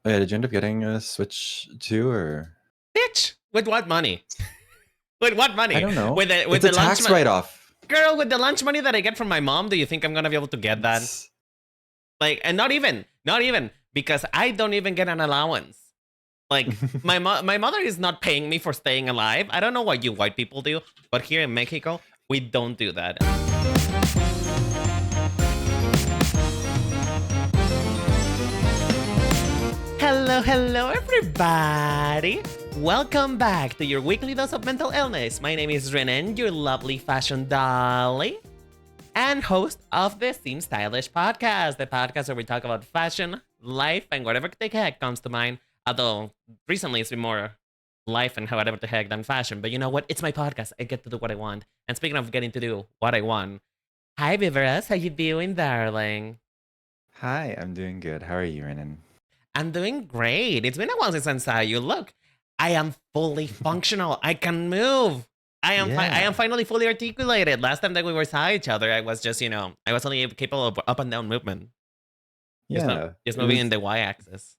Oh, yeah, did you end up getting a Switch 2 or? Bitch, with what money? With what money? I don't know. With It's the a lunch tax write-off. Girl, with the lunch money that I get from my mom, do you think I'm gonna be able to get that? Like, and not even, because I don't even get an allowance. Like, my mother is not paying me for staying alive. I don't know what you white people do, but here in Mexico, we don't do that. Hello, everybody. Welcome back to your weekly dose of mental illness. My name is Renan, your lovely fashion dolly, and host of the Seem Stylish podcast, the podcast where we talk about fashion, life, and whatever the heck comes to mind. Although recently it's been more life and whatever the heck than fashion. But you know what? It's my podcast. I get to do what I want. And speaking of getting to do what I want, hi Viveros, how you doing, darling? Hi, I'm doing good. How are you, Renan? I'm doing great. It's been a while since I saw you. Look, I am fully functional. I can move. I am finally fully articulated. Last time that we saw each other, I was just, I was only capable of up and down movement. Yeah. Just moving in the y-axis.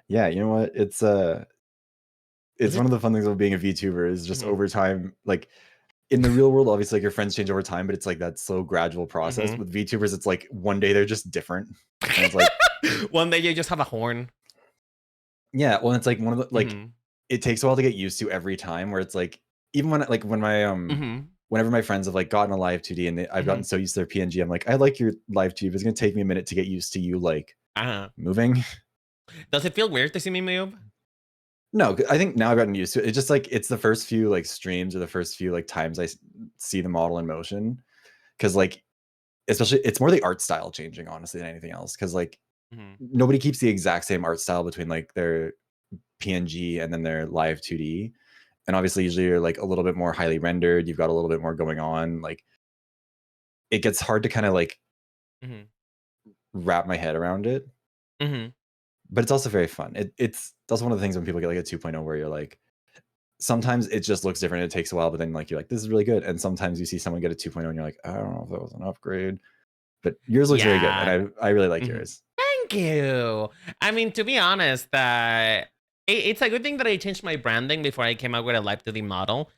Yeah, you know what? It's one of the fun things about being a VTuber is just over time, like in the real world, obviously like your friends change over time, but it's like that slow gradual process. With VTubers, it's like one day they're just different. And it's like one day you just have a horn. Yeah, well, it's like one of the like it takes a while to get used to every time, where it's like even when my whenever my friends have like gotten a live 2D and I've gotten so used to their PNG, I'm like, I like your live 2D, but it's gonna take me a minute to get used to you like moving. Does it feel weird to see me move? No, I think now I've gotten used to it. It's just like it's the first few like streams or the first few like times I see the model in motion, because like especially it's more the art style changing honestly than anything else, because like nobody keeps the exact same art style between like their PNG and then their live 2D. And obviously usually you're like a little bit more highly rendered, you've got a little bit more going on. Like it gets hard to kind of like wrap my head around it. But it's also very fun. It's also one of the things when people get like a 2.0 where you're like, sometimes it just looks different, it takes a while, but then like you're like, this is really good. And sometimes you see someone get a 2.0 and you're like, I don't know if that was an upgrade. But yours looks very good, and I really like yours. Thank you. I mean, to be honest, it's a good thing that I changed my branding before I came out with a live 2D model.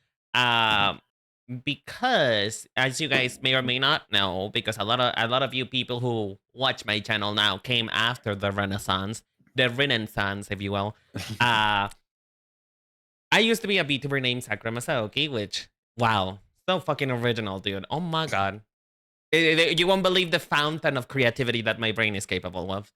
Because as you guys may or may not know, because a lot of you people who watch my channel now came after the Renaissance, if you will. I used to be a VTuber named Sakura Masaoki, which, wow, so fucking original, dude. Oh my god. You won't believe the fountain of creativity that my brain is capable of.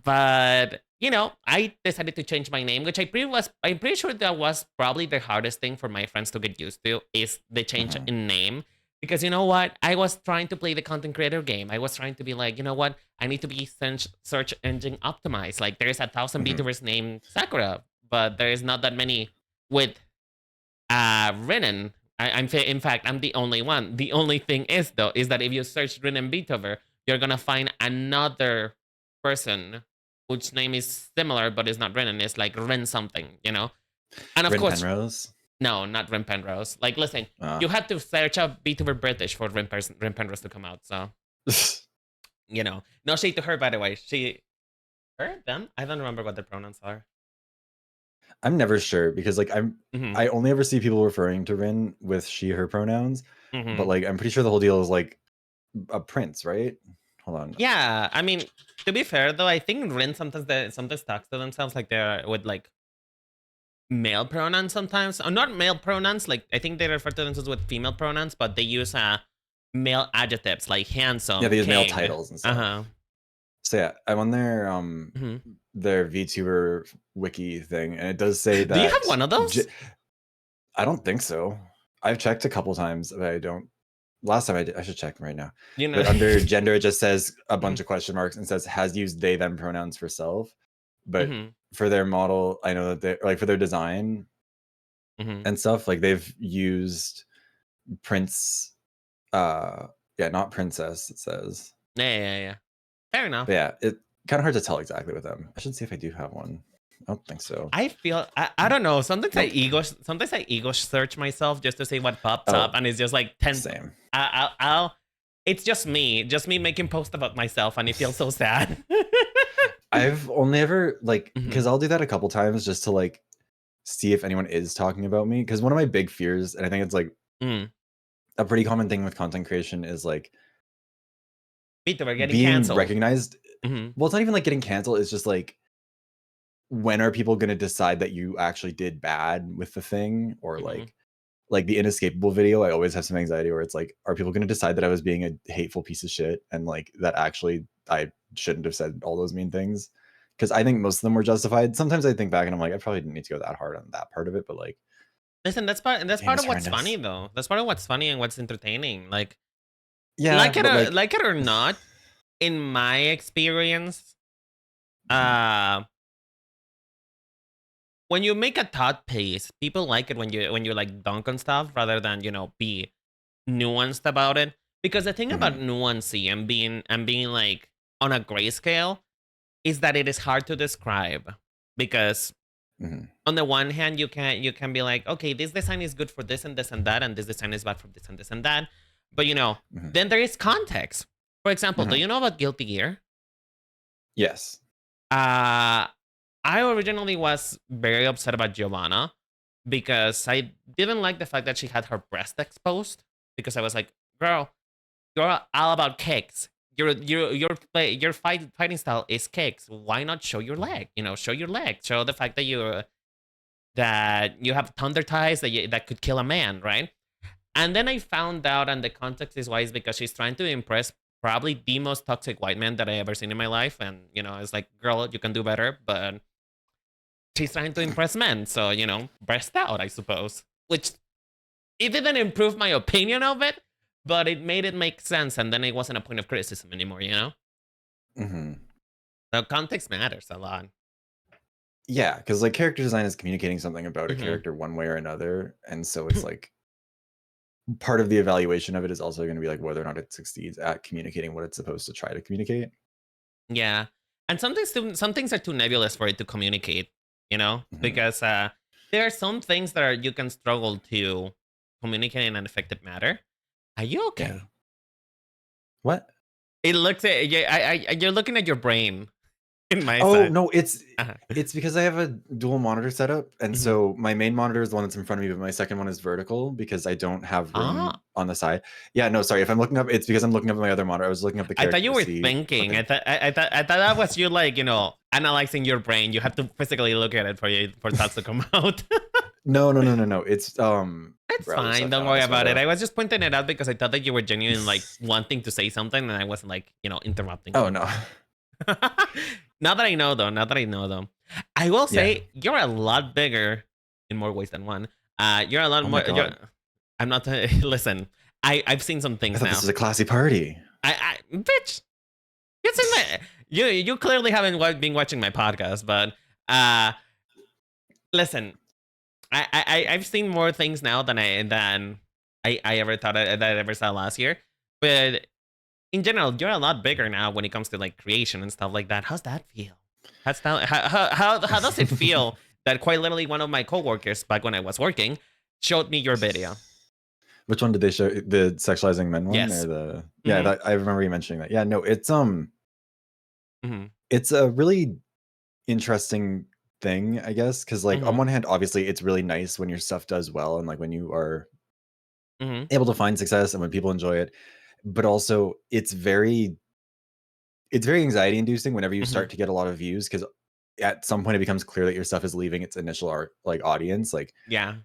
But you know, I decided to change my name, which I'm pretty sure that was probably the hardest thing for my friends to get used to, is the change in name. Because you know what? I was trying to play the content creator game. I was trying to be like, you know what? I need to be search engine optimized. Like there's 1,000 VTubers named Sakura, but there is not that many with Renan. In fact, I'm the only one. The only thing is though, is that if you search Renan VTuber, you're gonna find another person whose name is similar, but it's not Renan. It's like Ren something, you know? And of Ren course, Penrose? No, not Ren Penrose. Like, listen, you had to search up VTuber British for Ren Penrose to come out, so. You know. No shade to her, by the way. Her? Them? I don't remember what their pronouns are. I'm never sure, because like I only ever see people referring to Rin with she, her pronouns. But like I'm pretty sure the whole deal is like a prince, right? Hold on. Yeah, I mean, to be fair though, I think Rin sometimes talks to themselves like they're with like male pronouns sometimes. Or not male pronouns, like I think they refer to themselves with female pronouns, but they use male adjectives like handsome. Yeah, they use male titles and stuff. So yeah, I'm on their VTuber wiki thing, and it does say that. Do you have one of those? I don't think so. I've checked a couple times, but I don't. Last time I did. I should check right now. You know, but under gender, it just says a bunch of question marks and says has used they them pronouns for self. But for their model, I know that they like for their design and stuff, like they've used prince. Yeah, not princess. It says. Yeah. Fair enough. But yeah, it kind of hard to tell exactly with them. I should see if I do have one. I don't think so. I feel I don't know. Sometimes I ego search myself just to see what pops up, and it's just like 10. Same. It's just me making posts about myself, and it feels so sad. I've only ever like Mhm. because I'll do that a couple times just to like see if anyone is talking about me. Because one of my big fears, and I think it's like Mm. a pretty common thing with content creation, is like People are getting being canceled. recognized. Mhm. Well, it's not even like getting canceled. It's just when are people going to decide that you actually did bad with the thing, or Mhm. like the inescapable video, I always have some anxiety where it's like, are people going to decide that I was being a hateful piece of shit and like that actually I shouldn't have said all those mean things? Because I think most of them were justified. Sometimes I think back and I'm like, I probably didn't need to go that hard on that part of it, but like Listen, the that's game part is of what's funny horrendous. though. That's part of what's funny and what's entertaining. Yeah, but like, Like it or not, in my experience, mhm, uh when you make a thought piece, people like it when you like dunk on stuff rather than, be nuanced about it. Because the thing about mhm, nuancy and being like on a grayscale is that it is hard to describe. Because mhm, on the one hand, you can be like, okay, this design is good for this and that, and this design is bad for this and that. But mhm, then there is context. For example, do mhm. you know about Guilty Gear? Yes. Uh I originally was very upset about Giovanna because I didn't like the fact that she had her breast exposed. Because I was like, girl, you're all about kicks. Your fighting style is kicks. Why not show your leg? Show your leg. Show the fact that you have thunder ties that could kill a man, right? And then I found out, and the context is why, is because she's trying to impress probably the most toxic white man that I ever seen in my life. And it's like, girl, you can do better, but she's trying to impress men, so breast out, I suppose. Which it didn't improve my opinion of it, but it made it make sense, and then it wasn't a point of criticism anymore. Mhm. So context matters a lot. Yeah, because like character design is communicating something about a Hmm. character one way or another. And so it's like part of the evaluation of it is also going to be like whether or not it succeeds at communicating what it's supposed to try to communicate. Yeah, and some things are too nebulous for it to communicate. Mhm. Because there are some things that you can struggle to communicate in an effective manner. Are you Yeah. okay? What? It looks at yeah, you're looking at your brain in my Oh, side. no, Uh-huh. it's because I have a dual monitor setup, and Mhm. so my main monitor is the one that's in front of me, but my second one is vertical because I don't have room Ah, on the side. Yeah, no, sorry. If I'm looking up, it's because I'm looking up at my other monitor. I was looking up the I thought character you to were see. thinking. Okay. I thought that was you, like, analyzing your brain. You have to physically look at it for thoughts to come out. No, no, no, no, no. It's It's browser fine. stuff Don't now. I worry swear about it. to. I was just pointing it out because I thought that you were genuine, like wanting to say something, and I wasn't like interrupting Oh you. no. Now that I know, though. Now that I know, though, I will Yeah. say you're a lot bigger in more ways than one. You're a lot Oh my more. god. I'm not. Listen, I've seen some I things thought this now. was a classy party. Bitch, you clearly haven't been watching my podcast, but uh, listen, I've seen more things now than I ever thought that I ever saw last year. But in general, you're a lot bigger now when it comes to like creation and stuff like that. How's that feel? How does it feel that quite literally one of my coworkers back when I was working showed me your video? Which one did they show? The sexualizing men one or Yes. the? Yeah, Mm-hmm. I remember you mentioning that. Yeah, no, Mm-hmm. it's a really interesting thing, I guess, because like on Mm-hmm. one hand, obviously, it's really nice when your stuff does well and like when you are Mm-hmm. able to find success and when people enjoy it. But also, it's very anxiety inducing whenever you Mm-hmm. start to get a lot of views because at some point it becomes clear that your stuff is leaving its initial art like audience. Like Yeah.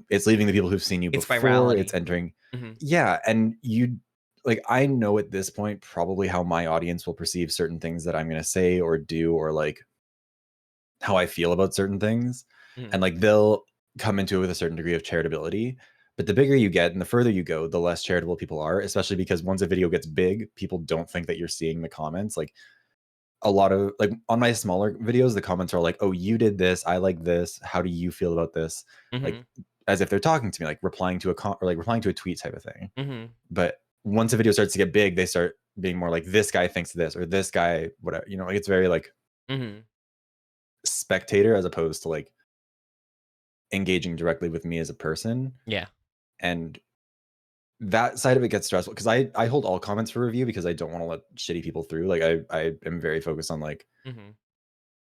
it's leaving the people who've seen you It's before. virality. It's entering, Mm-hmm. yeah, and you like I know at this point probably how my audience will perceive certain things that I'm going to say or do or like how I feel about certain things. Mm-hmm. And like they'll come into it with a certain degree of charitability. But the bigger you get and the further you go, the less charitable people are, especially because once a video gets big, people don't think that you're seeing the comments. Like a lot of like on my smaller videos, the comments are like, "Oh, you did this. I like this. How do you feel about this?" Mm-hmm. Like as if they're talking to me, like replying to or like replying to a tweet type of thing. Mm-hmm. But once a video starts to get big, they start being more like this guy thinks this or this guy whatever. Like it's very like Mm-hmm. spectator as opposed to like engaging directly with me as a person. Yeah. And that side of it gets stressful because I hold all comments for review because I don't want to let shitty people through. Like I am very focused on like Mm-hmm.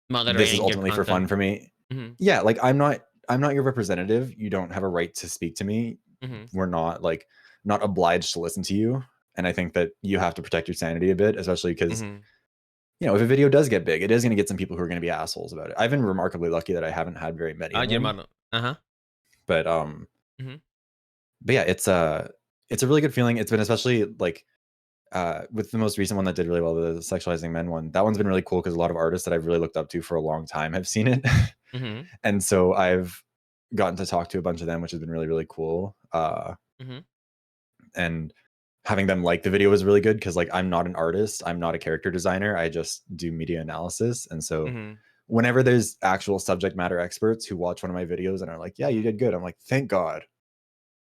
this is Moderating your ultimately for fun content. for me. Mm-hmm. Yeah, like I'm not your representative. You don't have a right to speak to me. Mm-hmm. We're not obliged to listen to you. And I think that you have to protect your sanity a bit, especially because Mm-hmm. if a video does get big, it is going to get some people who are going to be assholes about it. I've been remarkably lucky that I haven't had very many of Your them. model. Uh-huh. But Mm-hmm. but yeah, it's a really good feeling. It's been especially like with the most recent one that did really well, the sexualizing men one. That one's been really cool because a lot of artists that I've really looked up to for a long time have seen it. Mm-hmm. And so I've gotten to talk to a bunch of them, which has been really, really cool. Mm-hmm. And having them like the video was really good because like I'm not an artist, I'm not a character designer, I just do media analysis. And so Mm-hmm. whenever there's actual subject matter experts who watch one of my videos and are like, yeah, you did good, I'm like, thank God.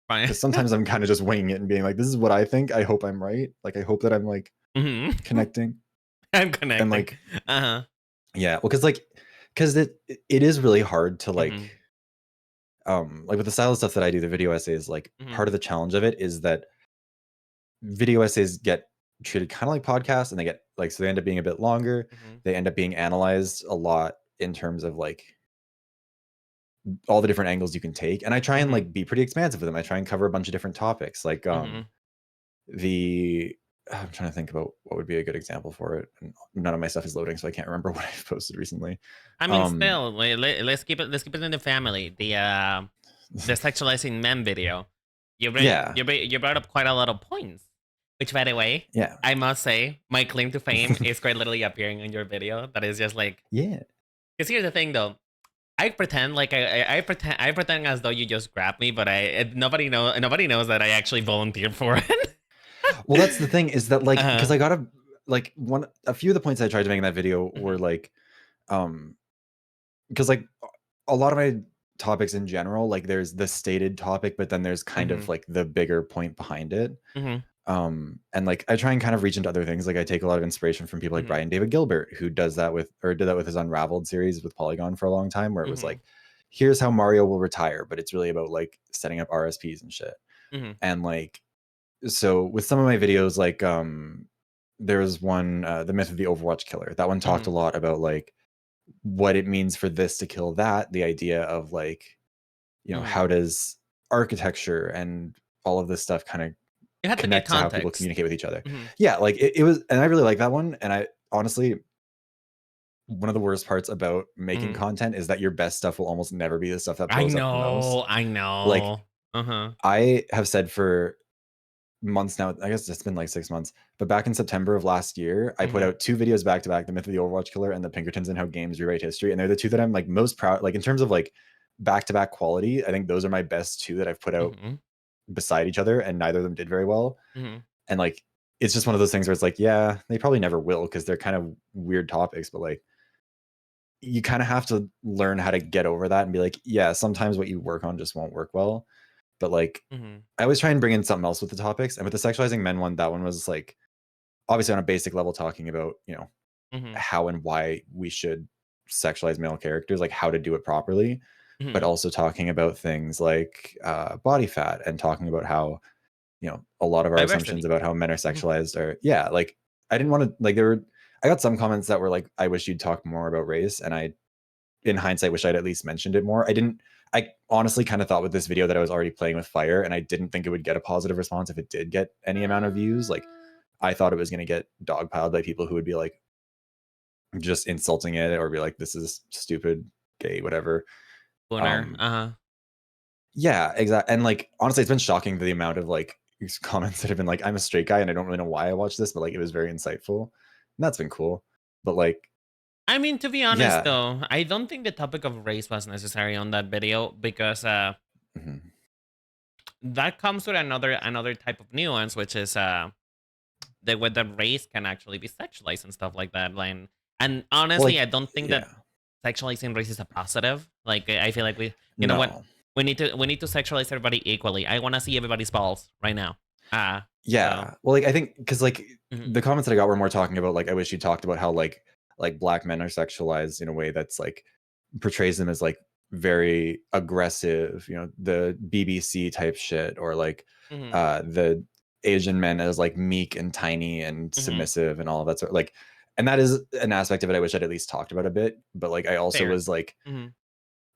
Fine. Because sometimes I'm kind of just winging it and being like, this is what I think, I hope I'm right, like I hope that I'm like Mm-hmm. connecting. I'm And connecting. like Uh-huh. yeah, well because it is really hard to Mm-hmm. like with the style of stuff that I do, the video essays, like Mm-hmm. part of the challenge of it is that video essays get treated kind of like podcasts, and they get like, so they end up being a bit longer. Mm-hmm. They end up being analyzed a lot in terms of like all the different angles you can take, and I try and Mm-hmm. like be pretty expansive with them. I try and cover a bunch of different topics, like Mm-hmm. the I'm trying to think about what would be a good example for it, and none of my stuff is loading, so I can't remember what I've posted recently. I mean, um still, let's keep it. Let's keep it in the family. The sexualizing men video. yeah, You brought up quite a lot of points. Which, by the way, yeah, I must say, my claim to fame is quite literally appearing in your video. That is just like, yeah. because here's the thing, though. I pretend like I pretend as though you just grabbed me, but nobody knows that I actually volunteered for it. Well, that's the thing, is that like, because Uh-huh. I gotta like a few of the points I tried to make in that video were Mhm. like, because like a lot of my topics in general, like there's the stated topic, but then there's kind of Mhm. like the bigger point behind it. Mhm. And like I try and kind of reach into other things. Like I take a lot of inspiration from people like Mhm. Brian David Gilbert, who does that with, or did that with his Unraveled series with Polygon for a long time, where it was like, Mhm. here's how Mario will retire, but it's really about like setting up RSPs and shit. Mhm. And like, so with some of my videos, like there's one, the myth of the Overwatch killer. That one talked a Mhm. lot about like what it means for this to kill that, the idea of like, Mhm. how does architecture and all of this stuff kind of You had to give connect to how people context. communicate with each other. Mhm. Yeah, like it was, and I really like that one. And I honestly, one of the worst parts about making Mhm. content is that your best stuff will almost never be the stuff that I blows up the most. know. I Like know. Uh-huh. I have said for months now, I guess it's been like 6 months, but back in September of last year, I put Mhm. out 2 videos back to back, The Myth of the Overwatch Killer and The Pinkertons and How Games Rewrite History. And they're the two that I'm like most proud, like in terms of like back to back quality. I think those are my best two that I've put out Mhm. beside each other, and neither of them did very well. Mhm. And like, it's just one of those things where it's like, yeah, they probably never will because they're kind of weird topics, but like, you kind of have to learn how to get over that and be like, yeah, sometimes what you work on just won't work well. But like, Mhm. I always try and bring in something else with the topics. And with the sexualizing men one, that one was like, obviously on a basic level, talking about, Mhm. how and why we should sexualize male characters, like how to do it properly, but Mhm. also talking about things like body fat, and talking about how, a lot of our assumptions Diversity. about how men are Mhm. sexualized are, yeah, like I didn't want to, like, I got some comments that were like, I wish you'd talk more about race. And I, in hindsight, wish I'd at least mentioned it more. I honestly kind of thought with this video that I was already playing with fire, and I didn't think it would get a positive response if it did get any amount of views. Like, I thought it was going to get dogpiled by people who would be like just insulting it, or be like, this is stupid, gay, whatever. Booner. Um, Uh-huh. yeah, exactly. And like, honestly, it's been shocking the amount of like these comments that have been like, I'm a straight guy and I don't really know why I watched this, but like, it was very insightful. And that's been cool. But like, I mean, to be honest, yeah. though, I don't think the topic of race was necessary on that video because Mhm. that comes with another type of nuance, which is the way that race can actually be sexualized and stuff like that. Like, and Well, honestly, I like, don't think yeah, that sexualizing race is a positive. Like, I feel like you know what, no. we need to sexualize everybody equally. I want to see everybody's balls right now. So. Yeah. Well, like, I think because like Mhm. the comments that I got were more talking about like, I wish you talked about how like black men are sexualized in a way that's like portrays them as like very aggressive, the BBC type shit, or like Mhm. the Asian men as like meek and tiny and Mhm. submissive and all of that sort. Like, And that is an aspect of it I wish I'd at least talked about a bit. But like I also Fair. was like, Mhm.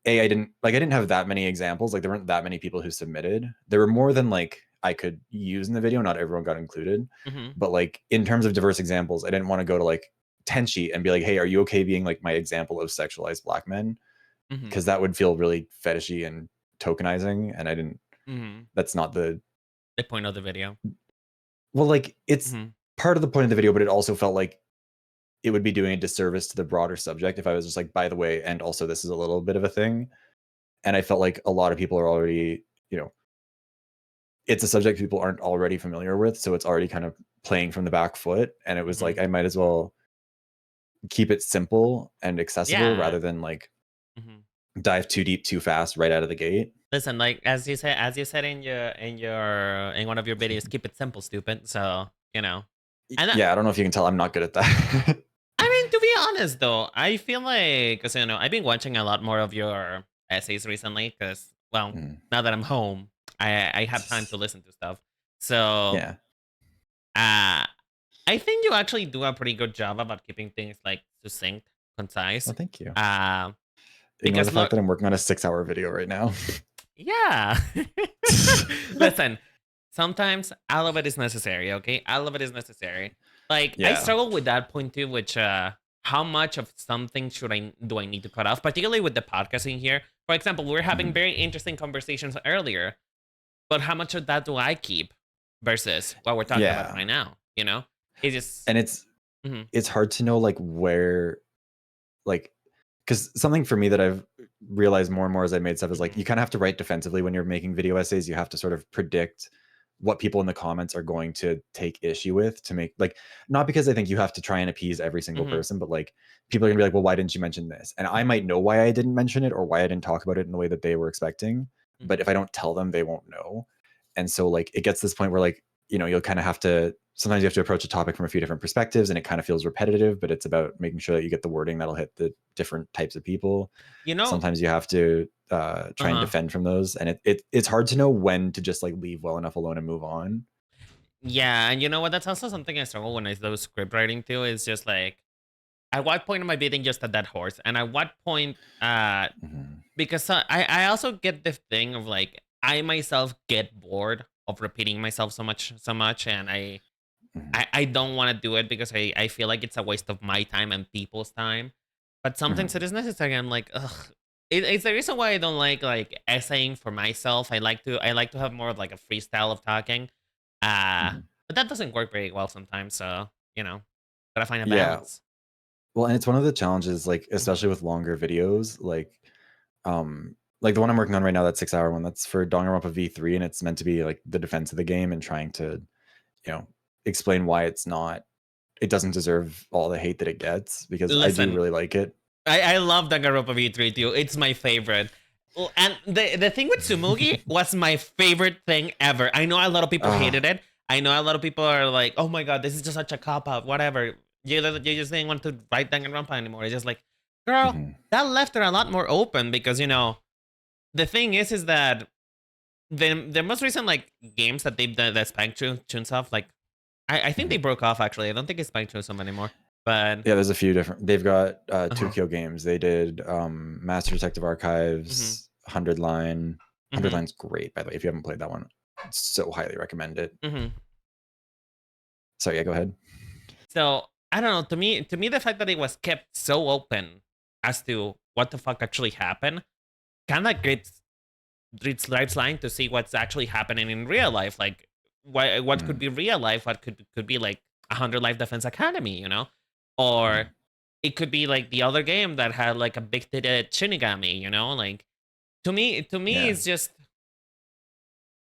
I didn't have that many examples. Like there weren't that many people who submitted. There were more than like I could use in the video. Not everyone got included. Mhm. But like in terms of diverse examples, I didn't want to go to like Tenchi and be like, hey, are you okay being like my example of sexualized black men? Mhm. Because that would feel really fetishy and tokenizing. And I didn't, Mhm. that's not the, The point of the video. well, like it's Mhm. part of the point of the video, but it also felt like it would be doing a disservice to the broader subject if I was just like, by the way, and also this is a little bit of a thing. And I felt like a lot of people are already, it's a subject people aren't already familiar with. So it's already kind of playing from the back foot. And it was like, Mhm. I might as well keep it simple and accessible Yeah. rather than like Mhm. dive too deep too fast right out of the gate. Listen, like as you said in one of your videos, keep it simple, stupid. So, and Yeah, I don't know if you can tell I'm not good at that. I mean, to be honest though, I feel like, because I've been watching a lot more of your essays recently. Because, well, Mm. now that I'm home, I have time to listen to stuff. So, Yeah. uh, I think you actually do a pretty good job about keeping things like succinct, concise. Well, thank you. Uh, Ignore the because fact look, that I'm working on a 6-hour video right now. yeah. Listen, sometimes all of it is necessary, okay? All of it is necessary. Like, I Yeah. struggle with that point too, which how much of something do I need to cut off, particularly with the podcasting here. For example, we were having Mhm. very interesting conversations earlier, but how much of that do I keep versus what we're talking about Yeah. right now? It's just And mhm, it's hard to know like where like because something for me that I've realized more and more as I made stuff is like mhm, you kind of have to write defensively when you're making video essays. You have to sort of predict what people in the comments are going to take issue with to make like not because I think you have to try and appease every single mhm, person, but like people are gonna be like, well, why didn't you mention this? And I might know why I didn't mention it or why I didn't talk about it in the way that they were expecting. But mhm. if I don't tell them, they won't know. And so like it gets to this point where like, you'll kind of have to sometimes you have to approach a topic from a few different perspectives and it kind of feels repetitive, but it's about making sure that you get the wording that'll hit the different types of people. You know, Sometimes you have to try and uh-huh. defend from those. And it's hard to know when to just like leave well enough alone and move on. Yeah, and you know what? That's also something I struggle when I do script writing too. Is just like, at what point am I beating just a dead horse? And at what point, Mhm. because I also get the thing of like, I myself get bored of repeating myself so much, and I Mhm. I, I don't want to do it because I feel like it's a waste of my time and people's time. But sometimes it Mhm. is necessary. I'm like, ugh. It's the reason why I don't like essaying for myself. I like to have more of like a freestyle of talking. Uh Mhm. but that doesn't work very well sometimes. So, gotta find a Yeah. balance. Well, and it's one of the challenges, like Hmm. especially with longer videos, like the one I'm working on right now, that 6-hour one, that's for Danganronpa V3, and it's meant to be like the defense of the game and trying to, you know, explain why it doesn't deserve all the hate that it gets because I do Listen, really like it. I love Danganronpa V3 too. It's my favorite. And the thing with Tsumugi was my favorite thing ever. I know a lot of people Ah, hated it. I know a lot of people are like, "Oh my god, this is just such a cop out." Whatever. You just didn't want to write Danganronpa anymore. It's just like, girl, mhm, that left her a lot more open because the thing is that the most recent like games that they've done that Spike tunes off, like I think they mhm. broke off actually. I don't think it's Spike tunes them anymore. But Yeah, there's a few different. They've got uh-huh. Tokyo Games. They did Master Detective Hmm. Archives, 100 Line. 100 Hmm. Line's great, by the way. If you haven't played that one, so highly recommend it. Hmm. So yeah, go ahead. So I don't know. To me, the fact that it was kept so open as to what the fuck actually happened, kind of creates its right line to see what's actually happening in real life. Like, what could Mhm, be real life? What could be like 100 Life Defense Academy, or mhm. it could be like the other game that had like a big titted Shinigami, Like, to me, Yeah. it's just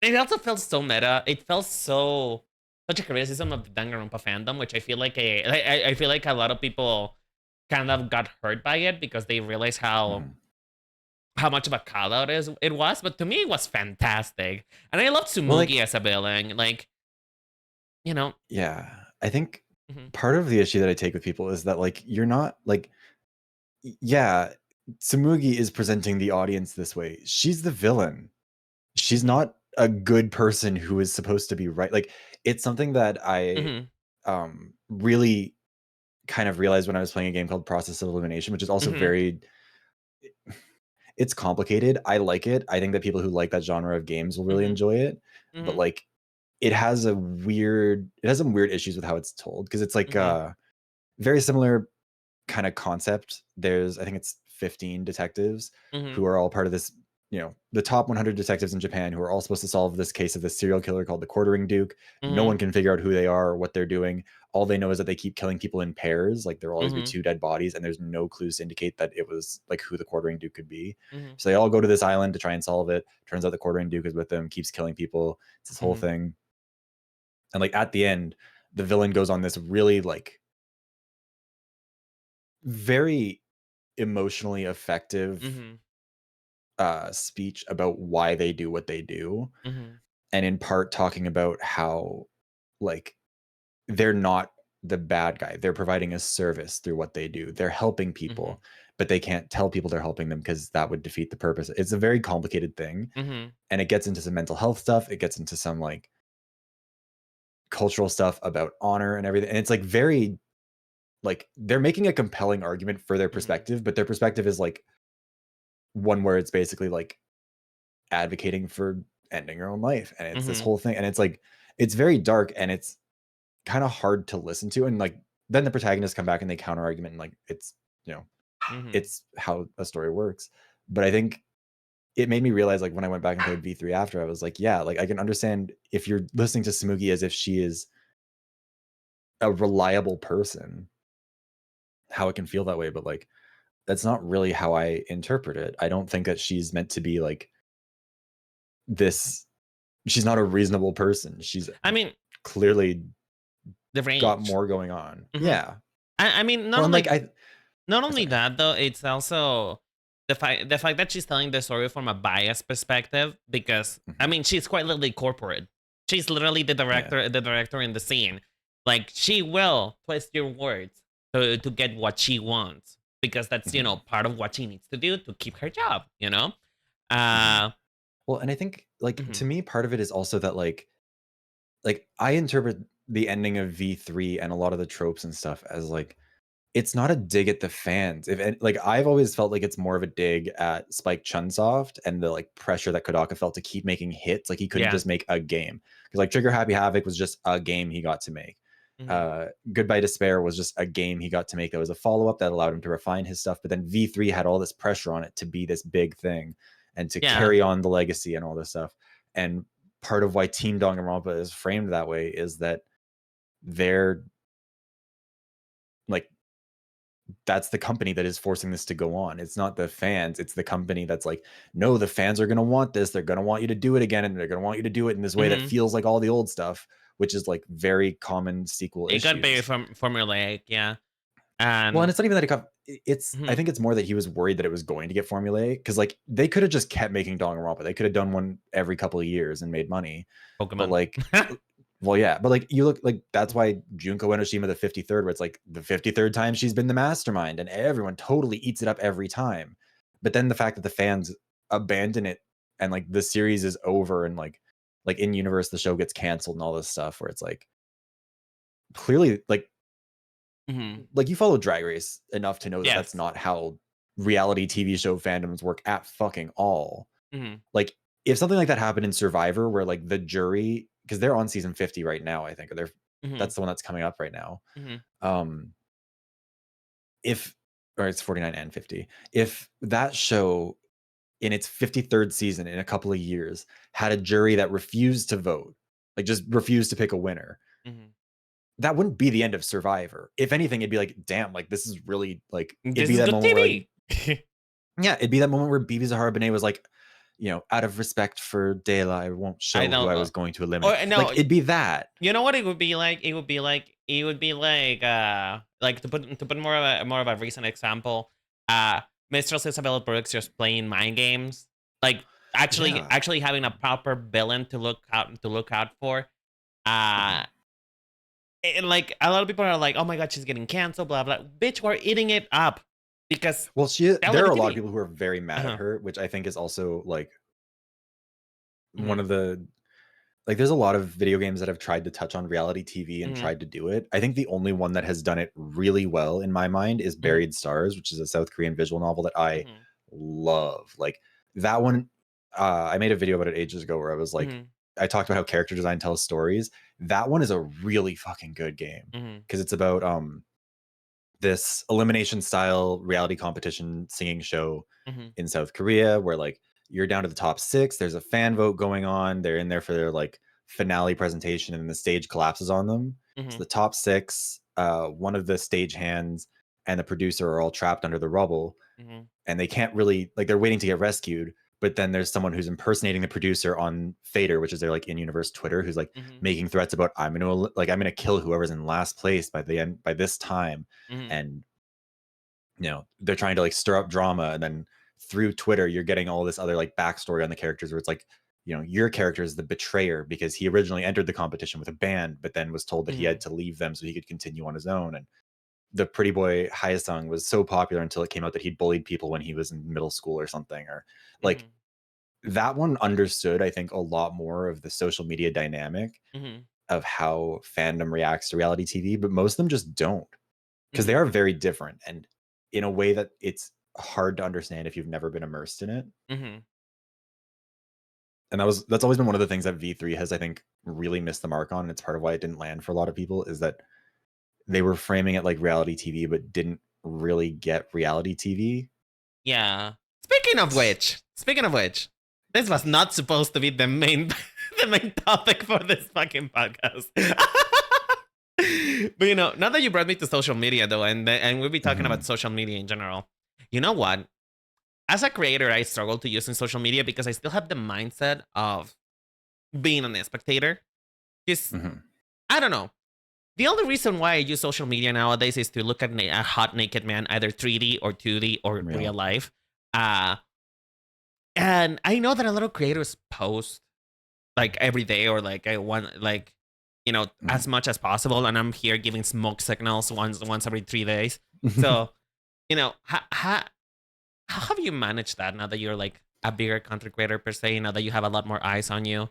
it also felt so meta. It felt such a criticism of the Danganronpa fandom, which I feel like I feel like a lot of people kind of got hurt by it because they realized how Mhm. how much of a call out it was. But to me, it was fantastic, and I love Well, Tsumugi like, as a villain. Like, you know, yeah, I think mhm, part of the issue that I take with people is that like you're not like yeah, Tsurugi is presenting the audience this way. She's the villain. She's mhm, not a good person who is supposed to be right. Like it's something that I mhm, really kind of realized when I was playing a game called Process of Elimination, which is also Mhm. very it's complicated. I like it. I think that people who like that genre of games will really Mhm. enjoy it. But Mhm. like it has some weird issues with how it's told because it's like Mhm. very similar kind of concept. There's I think it's 15 detectives who Mhm. are all part of this, the top 100 detectives in Japan who are all supposed to solve this case of this serial killer called the Quartering Duke. No Mhm. one can figure out who they are or what they're doing. All they know is that they keep killing people in pairs. Like there will always be Mhm. two dead bodies, and there's no clues to indicate that it was like who the Quartering Duke could be. Mhm. So they all go to this island to try and solve it. Turns out the Quartering Duke is with them, keeps killing people. It's this whole Mhm. thing. And like at the end, the villain goes on this really like very emotionally effective Mhm. speech about why they do what they do, Mhm. and in part talking about how like they're not the bad guy. They're providing a service through what they do. They're helping Mhm. people, but they can't tell people they're helping them because that would defeat the purpose. It's a very complicated thing, Mhm. and it gets into some mental health stuff. It gets into some like cultural stuff about honor and everything. And it's like very like they're making a compelling argument for their Mhm. perspective, but their perspective is like one where it's basically like advocating for ending your own life. And it's this Mhm. whole thing. And it's like, it's very dark and it's kind of hard to listen to. And like, then the protagonists come back and they counter argument and like, you know, Mhm. it's how a story works. But I think it made me realize like when I went back and played V3 after, I was like, yeah, like I can understand if you're listening to Smokey as if she is a reliable person, how it can feel that way. But like, that's not really how I interpret it. I don't think that she's meant to be like this. She's not a reasonable person. She's I mean, clearly the got range. more going on. Mhm. Yeah. I mean, Well, and like I not only sorry. that though, it's also the fact that she's telling the story from a biased perspective because I Mhm. mean she's quite literally corporate. She's literally Yeah. the director in the scene. Like she will twist your words to get what she wants because that's Mhm. part of what she needs to do to keep her job. Mhm. Uh. Well, and I think like to Mhm. me part of it is also that like I interpret the ending of V3 and a lot of the tropes and stuff as like it's not a dig at the fans. Like I've always felt like it's more of a dig at Spike Chunsoft and the like pressure that Kodaka felt to keep making hits. Like he couldn't Yeah. just make a game because like Trigger Happy Havoc was just a game he got to make. Mhm. Goodbye Despair was just a game he got to make that was a follow up that allowed him to refine his stuff. But then V3 had all this pressure on it to be this big thing and to Yeah. carry on the legacy and all this stuff. And part of why Team Danganronpa is framed that way is that they're like that's the company that is forcing this to go on. It's not the fans. It's the company that's like, no, the fans are going to want this. They're going to want you to do it again. And they're going to want you to do it in this way that Mhm. feels like all the old stuff, which is like very common sequel It got very issues. formulaic. Yeah. Well, and And it's not even that I mhm. think it's more that he was worried that it was going to get formulaic because like they could have just kept making Danganronpa. They could have done one every couple of years and made money. But Pokemon. like, well, yeah, but like you look like that's why Junko Enoshima the 53rd, where it's like the 53rd time she's been the mastermind, and everyone totally eats it up every time. But then the fact that the fans abandon it and like the series is over and like in universe the show gets canceled and all this stuff, where it's like clearly Mhm. like you follow Drag Race enough to know that that's Yes. not how reality TV show fandoms work at fucking all. Mhm. Like if something like that happened in Survivor, where like the jury, because they're on season 50 right now, I think, or they're Mhm. that's the one that's coming up right now. Mhm. Um, if or it's 49 and 50. If that show in its 53rd season in a couple of years had a jury that refused to vote, like just refused to pick a winner, Mhm. that wouldn't be the end of Survivor. If anything, it'd be like, damn, like this is really like it'd This be is that good moment where like TV. yeah, it'd be that moment where Bibi Zahara Benet was like, out of respect for Dela, I won't I show who don't. I was going to eliminate. Or no, Like it'd be that. you know what it would be like? Like to put more of a recent example. Mistress Isabel Brooks just playing mind games. Like actually Yeah. actually having a proper villain to look out for. Mhm. Uh and like a lot of people are like, oh my god, she's getting canceled, blah blah. Bitch, we're eating it up because Well, there are reality a lot of TV. people who are very mad at Uh-huh. her, which I think is also like one Mhm. of the like there's a lot of video games that have tried to touch on reality TV and Mhm. tried to do it. I think the only one that has done it really well in my mind is Mhm. Buried Stars, which is a South Korean visual novel that I Mhm. love. Like that one, I made a video about it ages ago where I was like, Mhm. I talked about how character design tells stories. That one is a really fucking good game Mhm. because it's about this elimination style reality competition singing show Mhm. in South Korea where like you're down to the top 6, there's a fan vote going on, they're in there for their like finale presentation and the stage collapses on them. So Mhm. the top 6, one of the stage hands and the producer are all trapped under the rubble Mhm. and they can't really like they're waiting to get rescued, but then there's someone who's impersonating the producer on Fader, which is their like in-universe Twitter, who's like Mhm. making threats about I'm gonna kill whoever's in last place by the end by this time. Mhm. And they're trying to like stir up drama, and then through Twitter you're getting all this other like backstory on the characters where it's like your character is the betrayer because he originally entered the competition with a band but then was told that he had Mhm. to leave them so he could continue on his own. And the pretty boy Hyesung was so popular until it came out that he bullied people when he was in middle school or something, or like Mhm. that one understood I think a lot more of the social media dynamic Mhm. of how fandom reacts to reality TV, but most of them just don't, because they Mhm. are very different and in a way that it's hard to understand if you've never been immersed in it. Mhm. And that's always been one of the things that V3 has, I think, really missed the mark on. And it's part of why it didn't land for a lot of people is that they were framing it like reality TV, but didn't really get reality TV. Yeah. Speaking of which, this was not supposed to be the main the main topic for this fucking podcast. But now that you brought me to social media though, and we'll be talking about Mhm. social media in general, you know what? As a creator, I struggle to using social media because I still have the mindset of being a spectator. Because Mhm. I don't know. The only reason why I use social media nowadays is to look at a hot naked man, either 3D or 2D or real Real. life. Uh, and I know that a lot of creators post like every day or like I want like as Mhm. much as possible, and I'm here giving smoke signals once every 3 days. So how have you managed that now that you're like a bigger content creator per se? Now that you have a lot more eyes on you,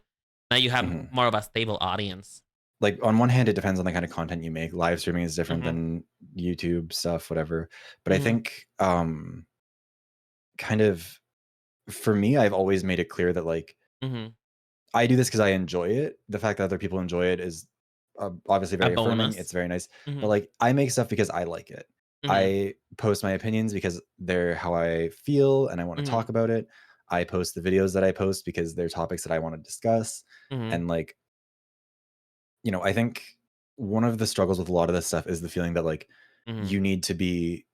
now you have Mhm. more of a stable audience. Like on one hand, it depends on the kind of content you make. Live streaming is different Mm-hmm. than YouTube stuff, whatever. But I Mm-hmm. think kind of for me, I've always made it clear that like Mm-hmm. I do this because I enjoy it. The fact that other people enjoy it is obviously A very affirming. It's bonus. very nice. But Mm-hmm. like I make stuff because I like it. Mm-hmm. I post my opinions because they're how I feel and I want to Mm-hmm. talk about it. I post the videos that I post because they're topics that I want to discuss. Mm-hmm. And like, I think one of the struggles with a lot of this stuff is the feeling that like Mm-hmm. you need to be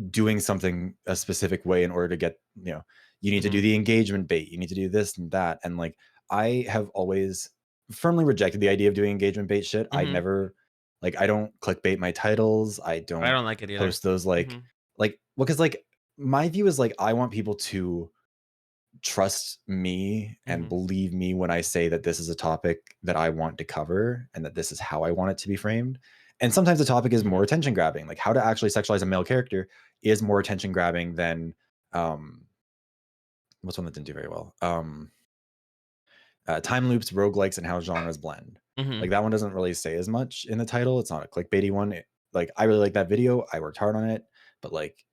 doing something a specific way in order to get, you need to do Mm-hmm. the engagement bait, you need to do this and that. And like, I have always firmly rejected the idea of doing engagement bait shit. I Mm-hmm. never, like, I don't clickbait my titles. I I don't don't like it either. post those Mm-hmm. well, cause like my view is like, I want people to trust me and Mm-hmm. believe me when I say that this is a topic that I want to cover and that this is how I want it to be framed. And sometimes the topic is more Mm-hmm. attention grabbing, like how to actually sexualize a male character is more attention grabbing than um what's one that didn't do very well? Time loops, roguelikes, and how genres blend. Mm-hmm. Like that one doesn't really say as much in the title. It's not a clickbaity one. Like I really like that video. I worked hard on it, but like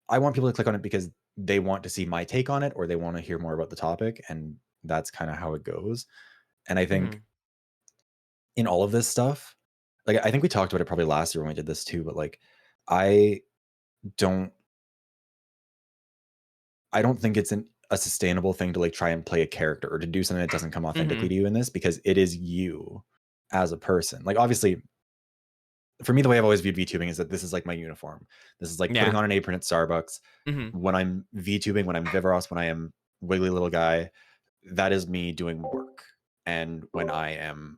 I want people to click on it because they want to see my take on it or they want to hear more about the topic. And that's kind of how it goes. And I Mm-hmm. think in all of this stuff, like I think we talked about it probably last year when we did this too, but like I don't I don't think it's a sustainable thing to like try and play a character or to do something that doesn't come Mm-hmm. authentically to you in this because it is you as a person. Like obviously for me, the way I've always viewed VTubing is that this is like my uniform. This is like putting Yeah. on an apron at Starbucks. Mm-hmm. When I'm VTubing, when I'm Viveros, when I am wiggly little guy, that is me doing work. And when I am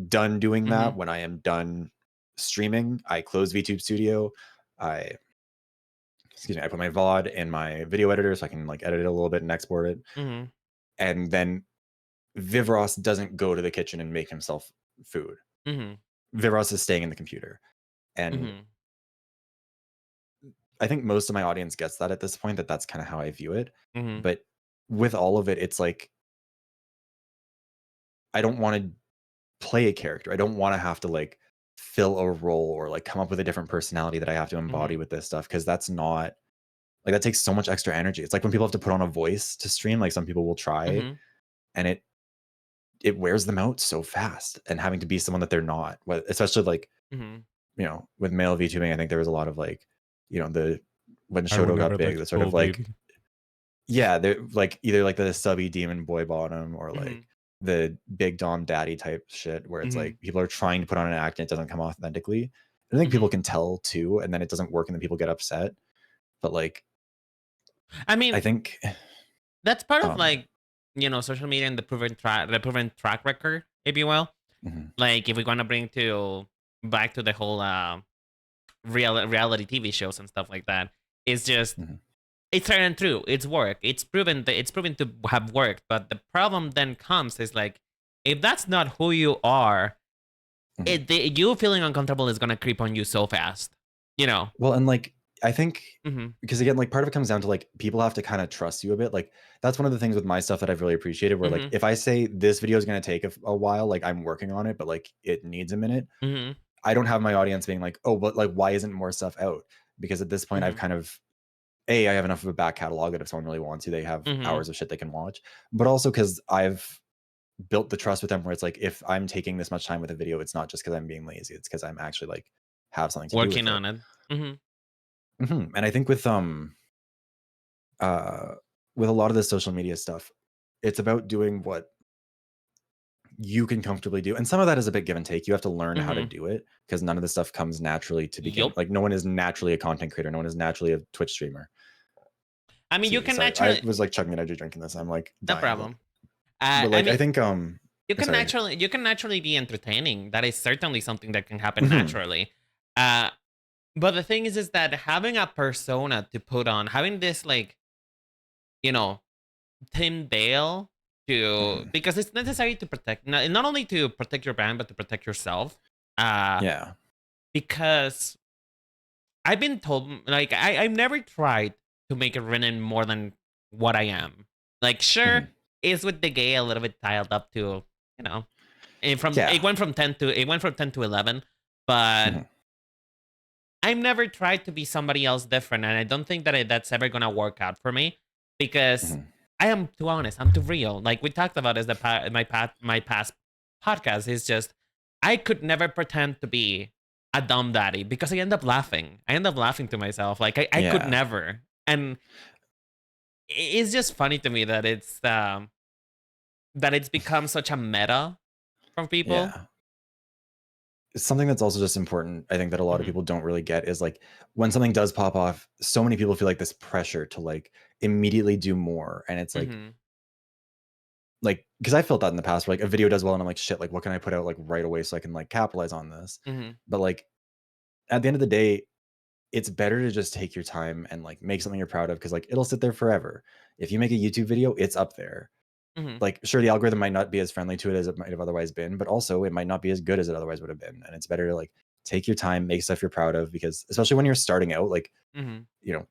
done doing Mm-hmm. that, when I am done streaming, I close VTube Studio. I I put my VOD in my video editor so I can like edit it a little bit and export it. Mm-hmm. And then Viveros doesn't go to the kitchen and make himself food. Mm-hmm. Viveros is staying in the computer. And Mm-hmm. I think most of my audience gets that at this point, that that's kind of how I view it. Mm-hmm. But with all of it, it's like I don't want to play a character. I don't want to have to like fill a role or like come up with a different personality that I have to embody Mhm. with this stuff because that's not like that takes so much extra energy. It's like when people have to put on a voice to stream, like some people will try Mhm. and it wears them out so fast and having to be someone that they're not, especially like, Mhm. with male VTubing, I think there was a lot of like, the when I Shoto got remember big, that the sort of troll like, baby. yeah, they're like either like the subby demon boy bottom or Mhm. like the big dom daddy type shit where it's Mhm. like people are trying to put on an act and it doesn't come authentically. I think people Mhm. can tell too, and then it doesn't work and then people get upset. But like I I mean, think that's part of um like, social media and the proven track record, if you will. mhm, Like if we're gonna bring to back to the whole reality TV shows and stuff like that, it's just mhm, it's tried and true. It's work. It's proven to have worked. But the problem then comes is like if that's not who you are, mhm. you feeling uncomfortable is gonna creep on you so fast. You know. Well, and like I think Mm-hmm. because again, like part of it comes down to like people have to kind of trust you a bit. Like that's one of the things with my stuff that I've really appreciated. Where like Mm-hmm. if I say this video is going to take a while, like I'm working on it, but like it needs a minute. Mm-hmm. I don't have my audience being like, oh, but like why isn't more stuff out? Because at this point, I've Mm-hmm. kind of I have enough of a back catalog that if someone really wants to, they have Mm-hmm. hours of shit they can watch. But also because I've built the trust with them where it's like if I'm taking this much time with a video, it's not just because I'm being lazy. It's because I'm actually like have something to do with Working it. on it. Mm-hmm. And I think uh with a lot of this social media stuff, it's about doing what you can comfortably do. And some of that is a bit give and take. You have to learn how to Mm-hmm. do it because none of this stuff comes naturally to begin. Yup. Like no one is naturally a content creator. No one is naturally a Twitch streamer. I mean, you See, can sorry, I actually was like chugging an energy drink in this. I'm like no dying, problem. but I like I mean, think sorry. you can naturally be entertaining. That is certainly something that can happen Mhm, naturally. Uh, but the thing is that having a persona to put on, having this like you know thin veil to mhm. because it's necessary to protect not only to protect your brand but to protect yourself. Uh, Yeah. because I've been told like I've never tried to make it Renan more than what I am. Like sure, Mhm. is with the gay a little bit tiled up to you know Yeah. it went from 10 to 11, but Mhm, I've never tried to be somebody else different, and I don't think that that's ever gonna work out for me because mhm. I am too honest. I'm too real. Like we talked about as my past podcast is just I could never pretend to be a dumb daddy because I end up laughing. I end up laughing to myself. Like I could Yeah. never, and it's just funny to me that it's become such a meta from people. Yeah. Something that's also just important, I think that a lot of Hmm. people don't really get is like when something does pop off, so many people feel like this pressure to like immediately do more. And it's Hmm. like because I felt that in the past where like a video does well and I'm like, shit, like what can I put out like right away so I can like capitalize on this? Hmm. But like at the end of the day, it's better to just take your time and like make something you're proud of because like it'll sit there forever. If you make a YouTube video, it's up there. Hmm. Like sure, the algorithm might not be as friendly to it as it might have otherwise been, but also it might not be as good as it otherwise would have been. And it's better to like take your time, make stuff you're proud of because especially when you're starting out, like, Hmm. you know,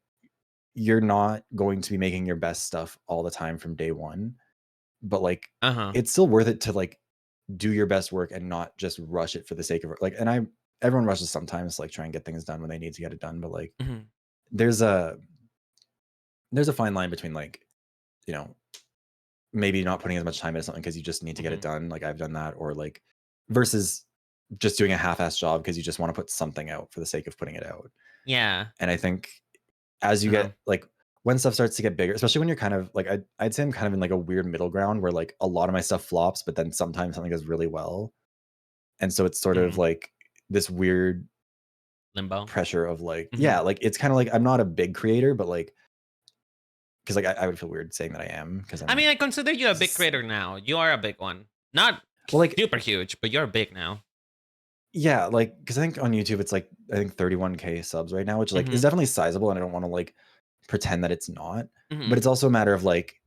you're not going to be making your best stuff all the time from day one, but like Uh huh. it's still worth it to like do your best work and not just rush it for the sake of it. Like, and everyone rushes sometimes to like try and get things done when they need to get it done, but like Hmm. there's a there's a fine line between like, you know, maybe not putting as much time into something because you just need to get it Hmm. done. Like I've done that, or like versus just doing a half-ass job because you just want to put something out for the sake of putting it out. Yeah. And I think as you Uh-huh. get like when stuff starts to get bigger, especially when you're kind of like I'd say I'm kind of in like a weird middle ground where like a lot of my stuff flops, but then sometimes something does really well. And so it's sort of Mhm. like this weird Limbo. pressure of like, yeah, Mhm. like it's kind of like I'm not a big creator, but like because like I would feel weird saying that I am because I mean, I'm I consider you a big creator now. You are a big one. Not well like super huge, but you're big now. yeah, like because I think on YouTube it's like I think 31K subs right now, which like is Mhm. definitely sizable, and I don't want to like pretend that it's not, but Mhm. it's also a matter of like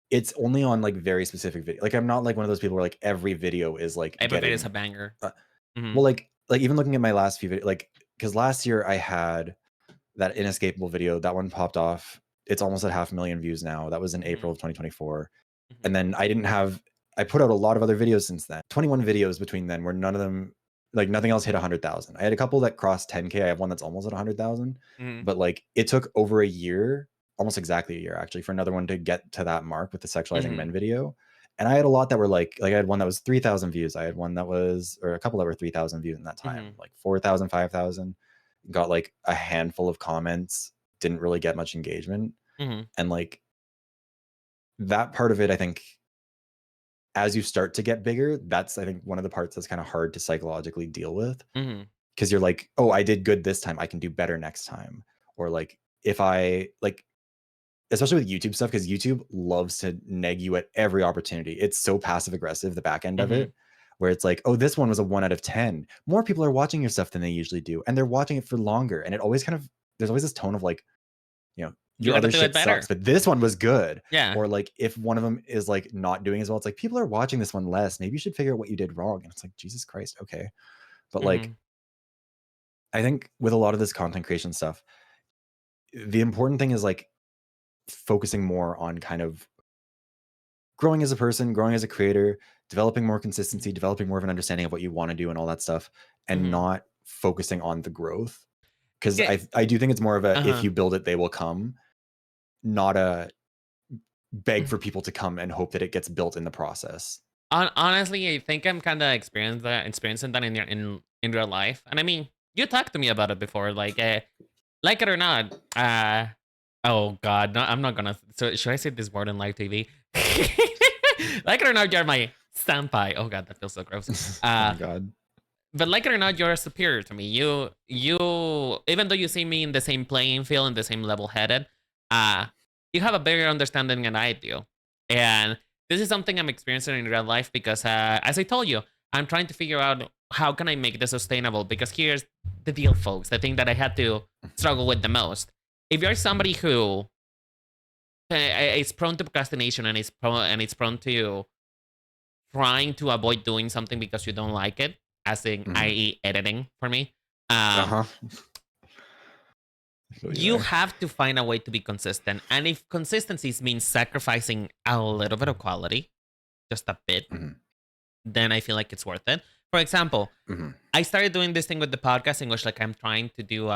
it's only on like very specific video. Like I'm not like one of those people where like every video is like Every bit is a getting banger. uh, well Mhm. like even looking at my last few videos, like because last year I had that inescapable video that one popped off. It's almost at 500,000 views now. That was in April Mhm. of 2024, and Mhm. then I didn't have I put out a lot of other videos since then. 21 videos between then, where none of them, like nothing else hit 100,000. I had a couple that crossed 10K. I have one that's almost at 100,000. But like it took over a year, almost exactly a year actually, for another one to get to that mark with the sexualizing men video. And I had a lot that were like I had one that was 3,000 views. I had one that was, or a couple that were 3,000 views in that time, like 4,000, 5,000. Got like a handful of comments, didn't really get much engagement. And like that part of it, I think, as you start to get bigger, that's, I think, one of the parts that's kind of hard to psychologically deal with. Because you're like, oh, I did good this time, I can do better next time. Or like, if I like, especially with YouTube stuff, because YouTube loves to neg you at every opportunity. It's so passive aggressive, the back end of it, where it's like, oh, this one was a 1 out of 10. More people are watching your stuff than they usually do, and they're watching it for longer. And it always kind of, there's always this tone of like, you know, your other shit sucks, but this one was good. Yeah. Or like, if one of them is like not doing as well, it's like, people are watching this one less. Maybe you should figure out what you did wrong. And it's like, Jesus Christ, okay. But like, I think with a lot of this content creation stuff, the important thing is like focusing more on kind of growing as a person, growing as a creator, developing more consistency, developing more of an understanding of what you want to do and all that stuff, and not focusing on the growth. Because I do think it's more of a, if you build it, they will come, not a beg for people to come and hope that it gets built in the process. Honestly, I think I'm kind of experiencing that in real life. And I mean, you talked to me about it before, like it or not. Oh God, no, I'm not gonna. So should I say this word on live TV? Like it or not, you're my senpai. Oh God, that feels so gross. Oh my God. But like it or not, you're superior to me. You, even though you see me in the same playing field and the same level-headed, you have a better understanding than I do. And this is something I'm experiencing in real life because, as I told you, I'm trying to figure out how can I make this sustainable. Because here's the deal, folks. The thing that I had to struggle with the most. If you're somebody who is prone to procrastination and is prone to trying to avoid doing something because you don't like it, as in i.e. editing for me, you have to find a way to be consistent. And if consistency means sacrificing a little bit of quality, just a bit, then I feel like it's worth it. For example, I started doing this thing with the podcast in which like I'm trying to do,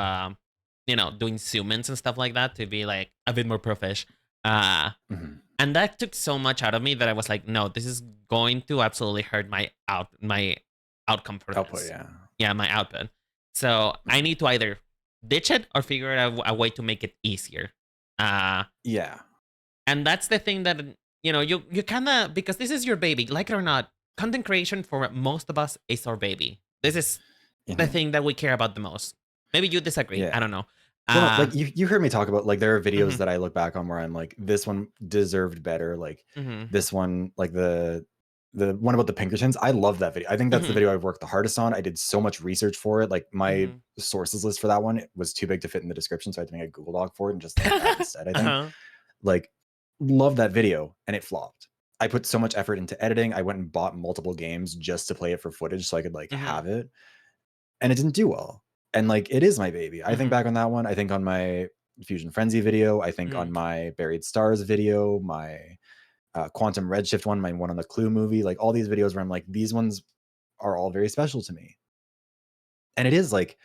doing Zoom-ins and stuff like that to be like a bit more profesh. And that took so much out of me that I was like, no, this is going to absolutely hurt my outcome for output, this. My output. So I need to either ditch it or figure out a way to make it easier. And that's the thing that, you kind of, because this is your baby, like it or not, content creation for most of us is our baby. This is the thing that we care about the most. Maybe you disagree. I don't know. Well, like you heard me talk about, like, there are videos that I look back on where I'm like, this one deserved better. Like this one, like the one about the Pinkertons. I love that video. I think that's the video I've worked the hardest on. I did so much research for it. Like my sources list for that one was too big to fit in the description. So I had to make a Google Doc for it and just like that instead, I think. Like, love that video, and it flopped. I put so much effort into editing. I went and bought multiple games just to play it for footage so I could like have it. And it didn't do well. And like, it is my baby. I think back on that one. I think on my Fusion Frenzy video. I think on my Buried Stars video, my Quantum Redshift one, my one on the Clue movie, like all these videos where I'm like, these ones are all very special to me. And it is like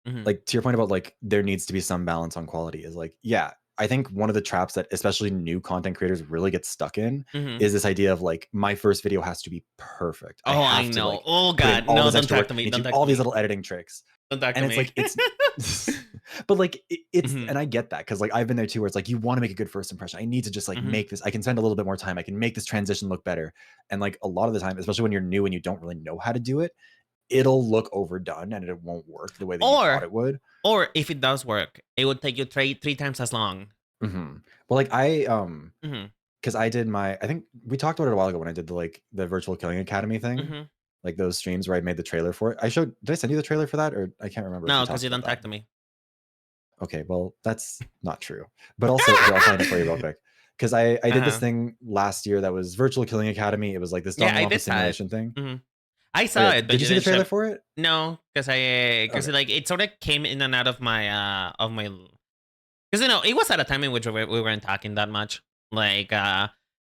to your point about like, there needs to be some balance on quality is like, I think one of the traps that especially new content creators really get stuck in is this idea of like, my first video has to be perfect. I know. Like, oh God, no, don't talk to me. Don't talk all these little editing tricks. Don't talk to me. And it's like, it's, but like, it's, and I get that. Cause like, I've been there too, where it's like, you want to make a good first impression. I need to just like make this, I can spend a little bit more time. I can make this transition look better. And like a lot of the time, especially when you're new and you don't really know how to do it, it'll look overdone and it won't work the way that you thought it would. Or if it does work, it would take you three times as long. Well, like because I did I think we talked about it a while ago when I did the Virtual Killing Academy thing, like those streams where I made the trailer for it. Did I send you the trailer for that, or I can't remember? No, because you don't talk to me. Okay, well, that's not true. But also, I'll find it for you real quick. Because I did this thing last year that was Virtual Killing Academy. It was like this Donald simulation thing. I saw it, but did you see the trailer for it? No, because like it sort of came in and out of my because it was at a time in which we weren't talking that much. Like because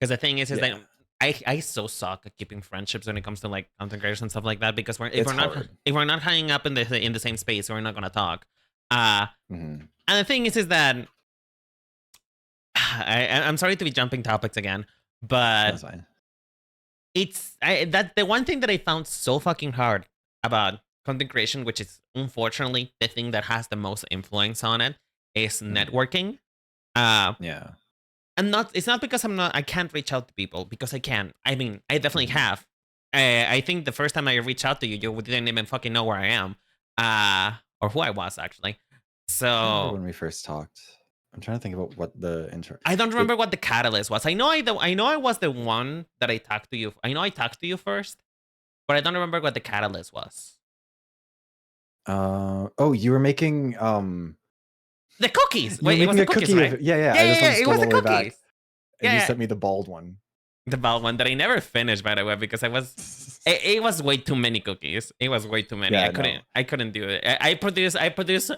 the thing is that I so suck at keeping friendships when it comes to like content creators and stuff like that because It's hard. if we're not hanging up in the same space, we're not gonna talk. Uh, Mhm. and the thing is that I'm sorry to be jumping topics again, but That's fine. that the one thing that I found so fucking hard about content creation, which is unfortunately the thing that has the most influence on it, is Mhm. networking. Uh, Yeah. and not it's not because I can't reach out to people because I can. I mean, I definitely Mhm. have. I think the first time I reached out to you, you didn't even fucking know where I am, or who I was actually. I don't remember So when we first talked. I'm trying to think about what the intro. I don't It remember what the catalyst was. I know I was the one that I talked to you. I know I talked to you first, but I don't remember what the catalyst was. oh, you were making The cookies. you were Wait, it was making the a cookies, cookie right? of yeah. Yeah, I yeah, just want yeah. to It scroll was all the the way back, cookies. and Yeah, you yeah. sent me the bald one. The bald one that I never finished, by the way, because it was way too many cookies. It was way too many. Yeah, no. I couldn't do it. I produced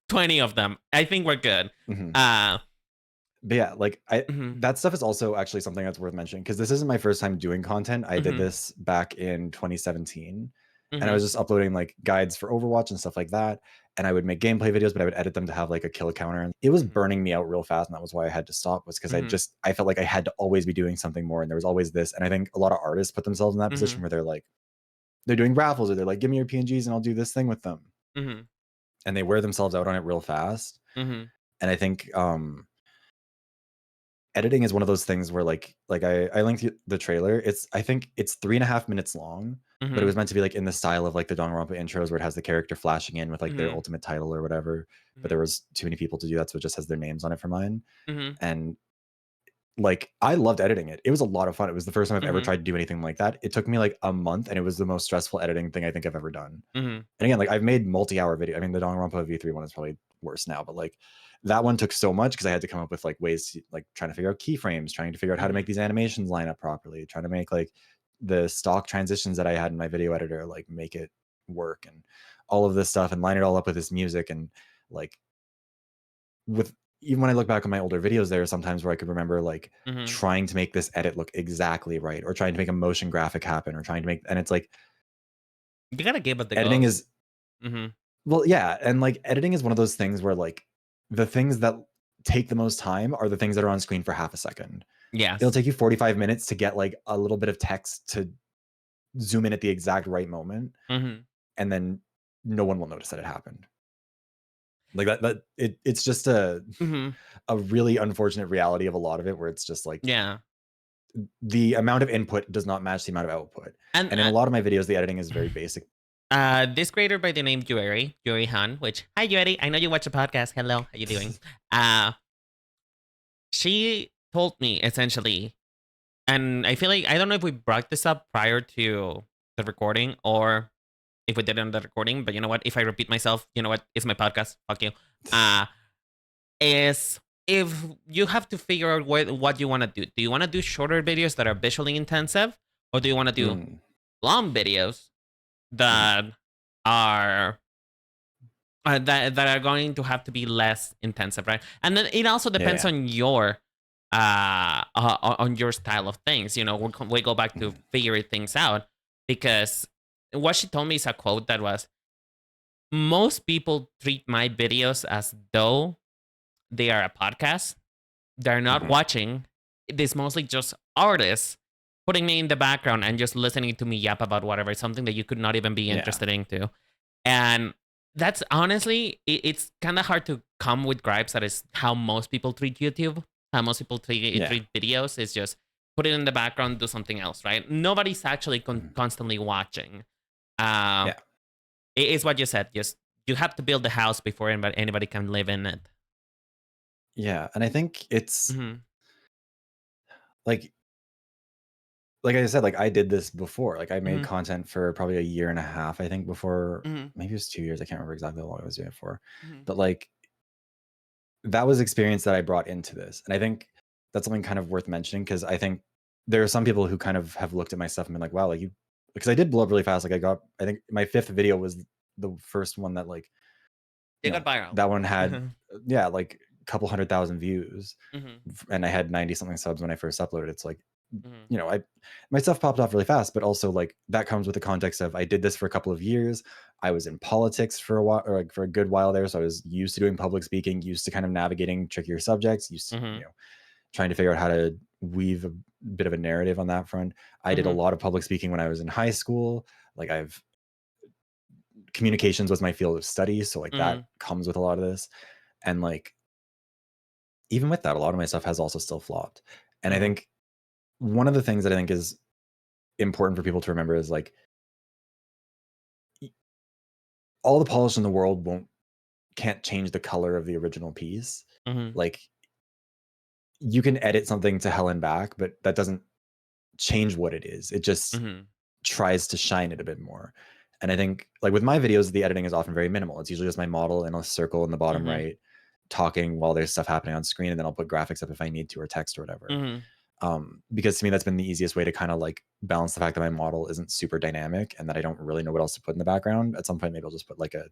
20 of them. I think we're good. Mhm. Uh, But yeah, like mhm, that stuff is also actually something that's worth mentioning because this isn't my first time doing content. I did mhm, this back in 2017, and I mhm, was just uploading like guides for Overwatch and stuff like that. And I would make gameplay videos, but I would edit them to have like a kill counter. And it was mhm, burning me out real fast, and that was why I had to stop. Was because mhm, I felt like I had to always be doing something more, and there was always this. And I think a lot of artists put themselves in that position mhm, where they're like they're doing raffles or they're like, give me your PNGs and I'll do this thing with them, mhm, and they wear themselves out on it real fast. mhm, And I think editing is one of those things where I linked the trailer. I think it's 3.5 minutes long, but it mhm, was meant to be like in the style of like the Danganronpa intros where it has the character flashing in with like their mhm, ultimate title or whatever. But there mhm, was too many people to do that, so it just has their names on it for mine. mhm, And like I loved editing it. It was a lot of fun. It was the first time I've ever mhm, tried to do anything like that. It took me like a month, and it was the most stressful editing thing I think I've ever done. mhm, And again, like I've made multi-hour video. I mean, the Danganronpa V3 one is probably worse now, but like that one took so much because I had to come up with like ways to like trying to figure out keyframes, trying to figure out how to make mhm, these animations line up properly, trying to make like the stock transitions that I had in my video editor, like make it work and all of this stuff and line it all up with this music. And like with even when I look back on my older videos, there are sometimes where I could remember like mhm. trying to make this edit look exactly right or trying to make a motion graphic happen or trying to make, and it's like You gotta give it the editing ghost. is Mhm. well, yeah, and like editing is one of those things where like the things that take the most time are the things that are on screen for half a second. It'll Yes. take you 45 minutes to get like a little bit of text to zoom in at the exact right moment, Mhm. and then no one will notice that it happened. Like it's just Mhm. a really unfortunate reality of a lot of it where it's just like Yeah. the amount of input does not match the amount of output. And And in a lot of my videos, the editing is very basic. this creator by the name Yuri Han, which hi Yuri, I know you watch the podcast. Hello, how you doing? Uh, she told me essentially, and I feel like I don't know if we brought this up prior to the recording or if we did it on the recording, but you know what? If I repeat myself, you know what? It's my podcast. Fuck you. Uh, is if you have to figure out what you want to do. Do you want to do shorter videos that are visually intensive, or do you want to do Mm, long videos mhm. that are that are going to have to be less intensive, right? And then it also Yeah, depends yeah. on your on your style of things. You know, we go back to Mhm. figuring things out because what she told me is a quote that was most people treat my videos as though they are a podcast. They're not Mhm. watching. It is mostly just artists putting me in the background and just listening to me yap about whatever, something that you could not even be Yeah. interested into. And that's honestly, it's kind of hard to come with gripes. That is how most people treat YouTube, how most people Yeah. treat videos is just put it in the background, do something else, right? Nobody's actually Mhm. constantly watching. Uh, Yeah. it is what you said. Just you have to build the house before anybody can live in it. Yeah, and I think it's Hmm. like I said, like I did this before. Like I made Hmm. content for probably a year and a half, I think, before Hmm. maybe it was 2 years. I can't remember exactly how long I was doing it for. Hmm. But like that was experience that I brought into this. And I think that's something kind of worth mentioning because I think there are some people who kind of have looked at my stuff and been like, wow, like you because I did blow up really fast. Like I think my fifth video was the first one that like, They got viral. that one had Hmm. yeah, like a couple 100,000 views Hmm. and I had 90 something subs when I first uploaded. It's like Mhm. you know, my stuff popped off really fast, but also like that comes with the context of I did this for a couple of years. I was in politics for a while, or like for a good while there, so I was used to doing public speaking, used to kind of navigating trickier subjects, used to, Mhm. trying to figure out how to weave a bit of a narrative on that front. I did a Mhm. lot of public speaking when I was in high school. Like I've communications was my field of study, so like that Mhm. comes with a lot of this. And like even with that, a lot of my stuff has also still flopped. And I Mhm. think one of the things that I think is important for people to remember is like all the polish in the world can't change the color of the original piece. Mhm. Like you can edit something to hell and back, but that doesn't change what it is. It just Mhm. tries to shine it a bit more. And I think like with my videos, the editing is often very minimal. It's usually just my model in a circle in the bottom Mhm. right, talking while there's stuff happening on screen, and then I'll put graphics up if I need to, or text or whatever. Mhm. Because to me that's been the easiest way to kind of like balance the fact that my model isn't super dynamic and that I don't really know what else to put in the background. At some point maybe I'll just put like a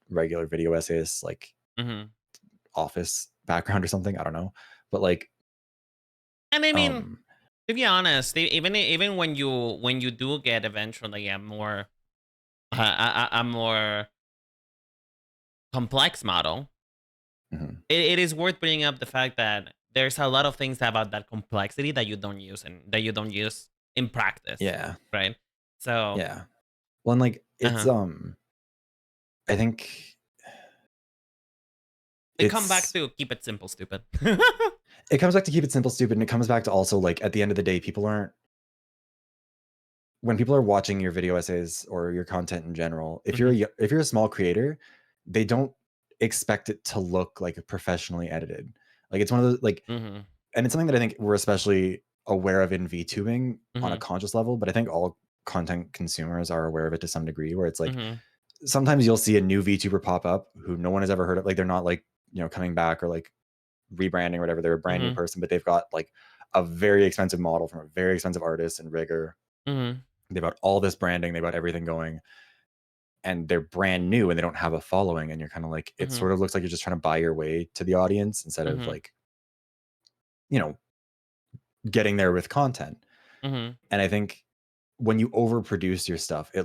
regular video essayist like Mhm. office background or something. I don't know. But like And I mean, um to be honest, even when you do get eventually a more a more complex model, mhm. it is worth bringing up the fact that there's a lot of things about that complexity that you don't use and that you don't use in practice, Yeah. right? So, Yeah. Well, and like it's uh-huh. I think They come back it's to keep it simple, stupid. it comes back to keep it simple, stupid, and it comes back to also like at the end of the day, people aren't when people are watching your video essays or your content in general, Mhm. if you're a small creator, they don't expect it to look like professionally edited. Like it's one of those like, Mhm. and it's something that I think we're especially aware of in VTubing on a Mhm. conscious level, but I think all content consumers are aware of it to some degree. Where it's like Mhm. sometimes you'll see a new VTuber pop up who no one has ever heard of. Like they're not like coming back or like rebranding or whatever. They're a brand new Mhm. person, but they've got like a very expensive model from a very expensive artist and rigor. Mhm. They've got all this branding, they've got everything going, and they're brand new and they don't have a following. And you're kind of like, it Mhm. sort of looks like you're just trying to buy your way to the audience instead of Mhm. like, you know, getting there with content. Mhm. And I think when you overproduce your stuff, it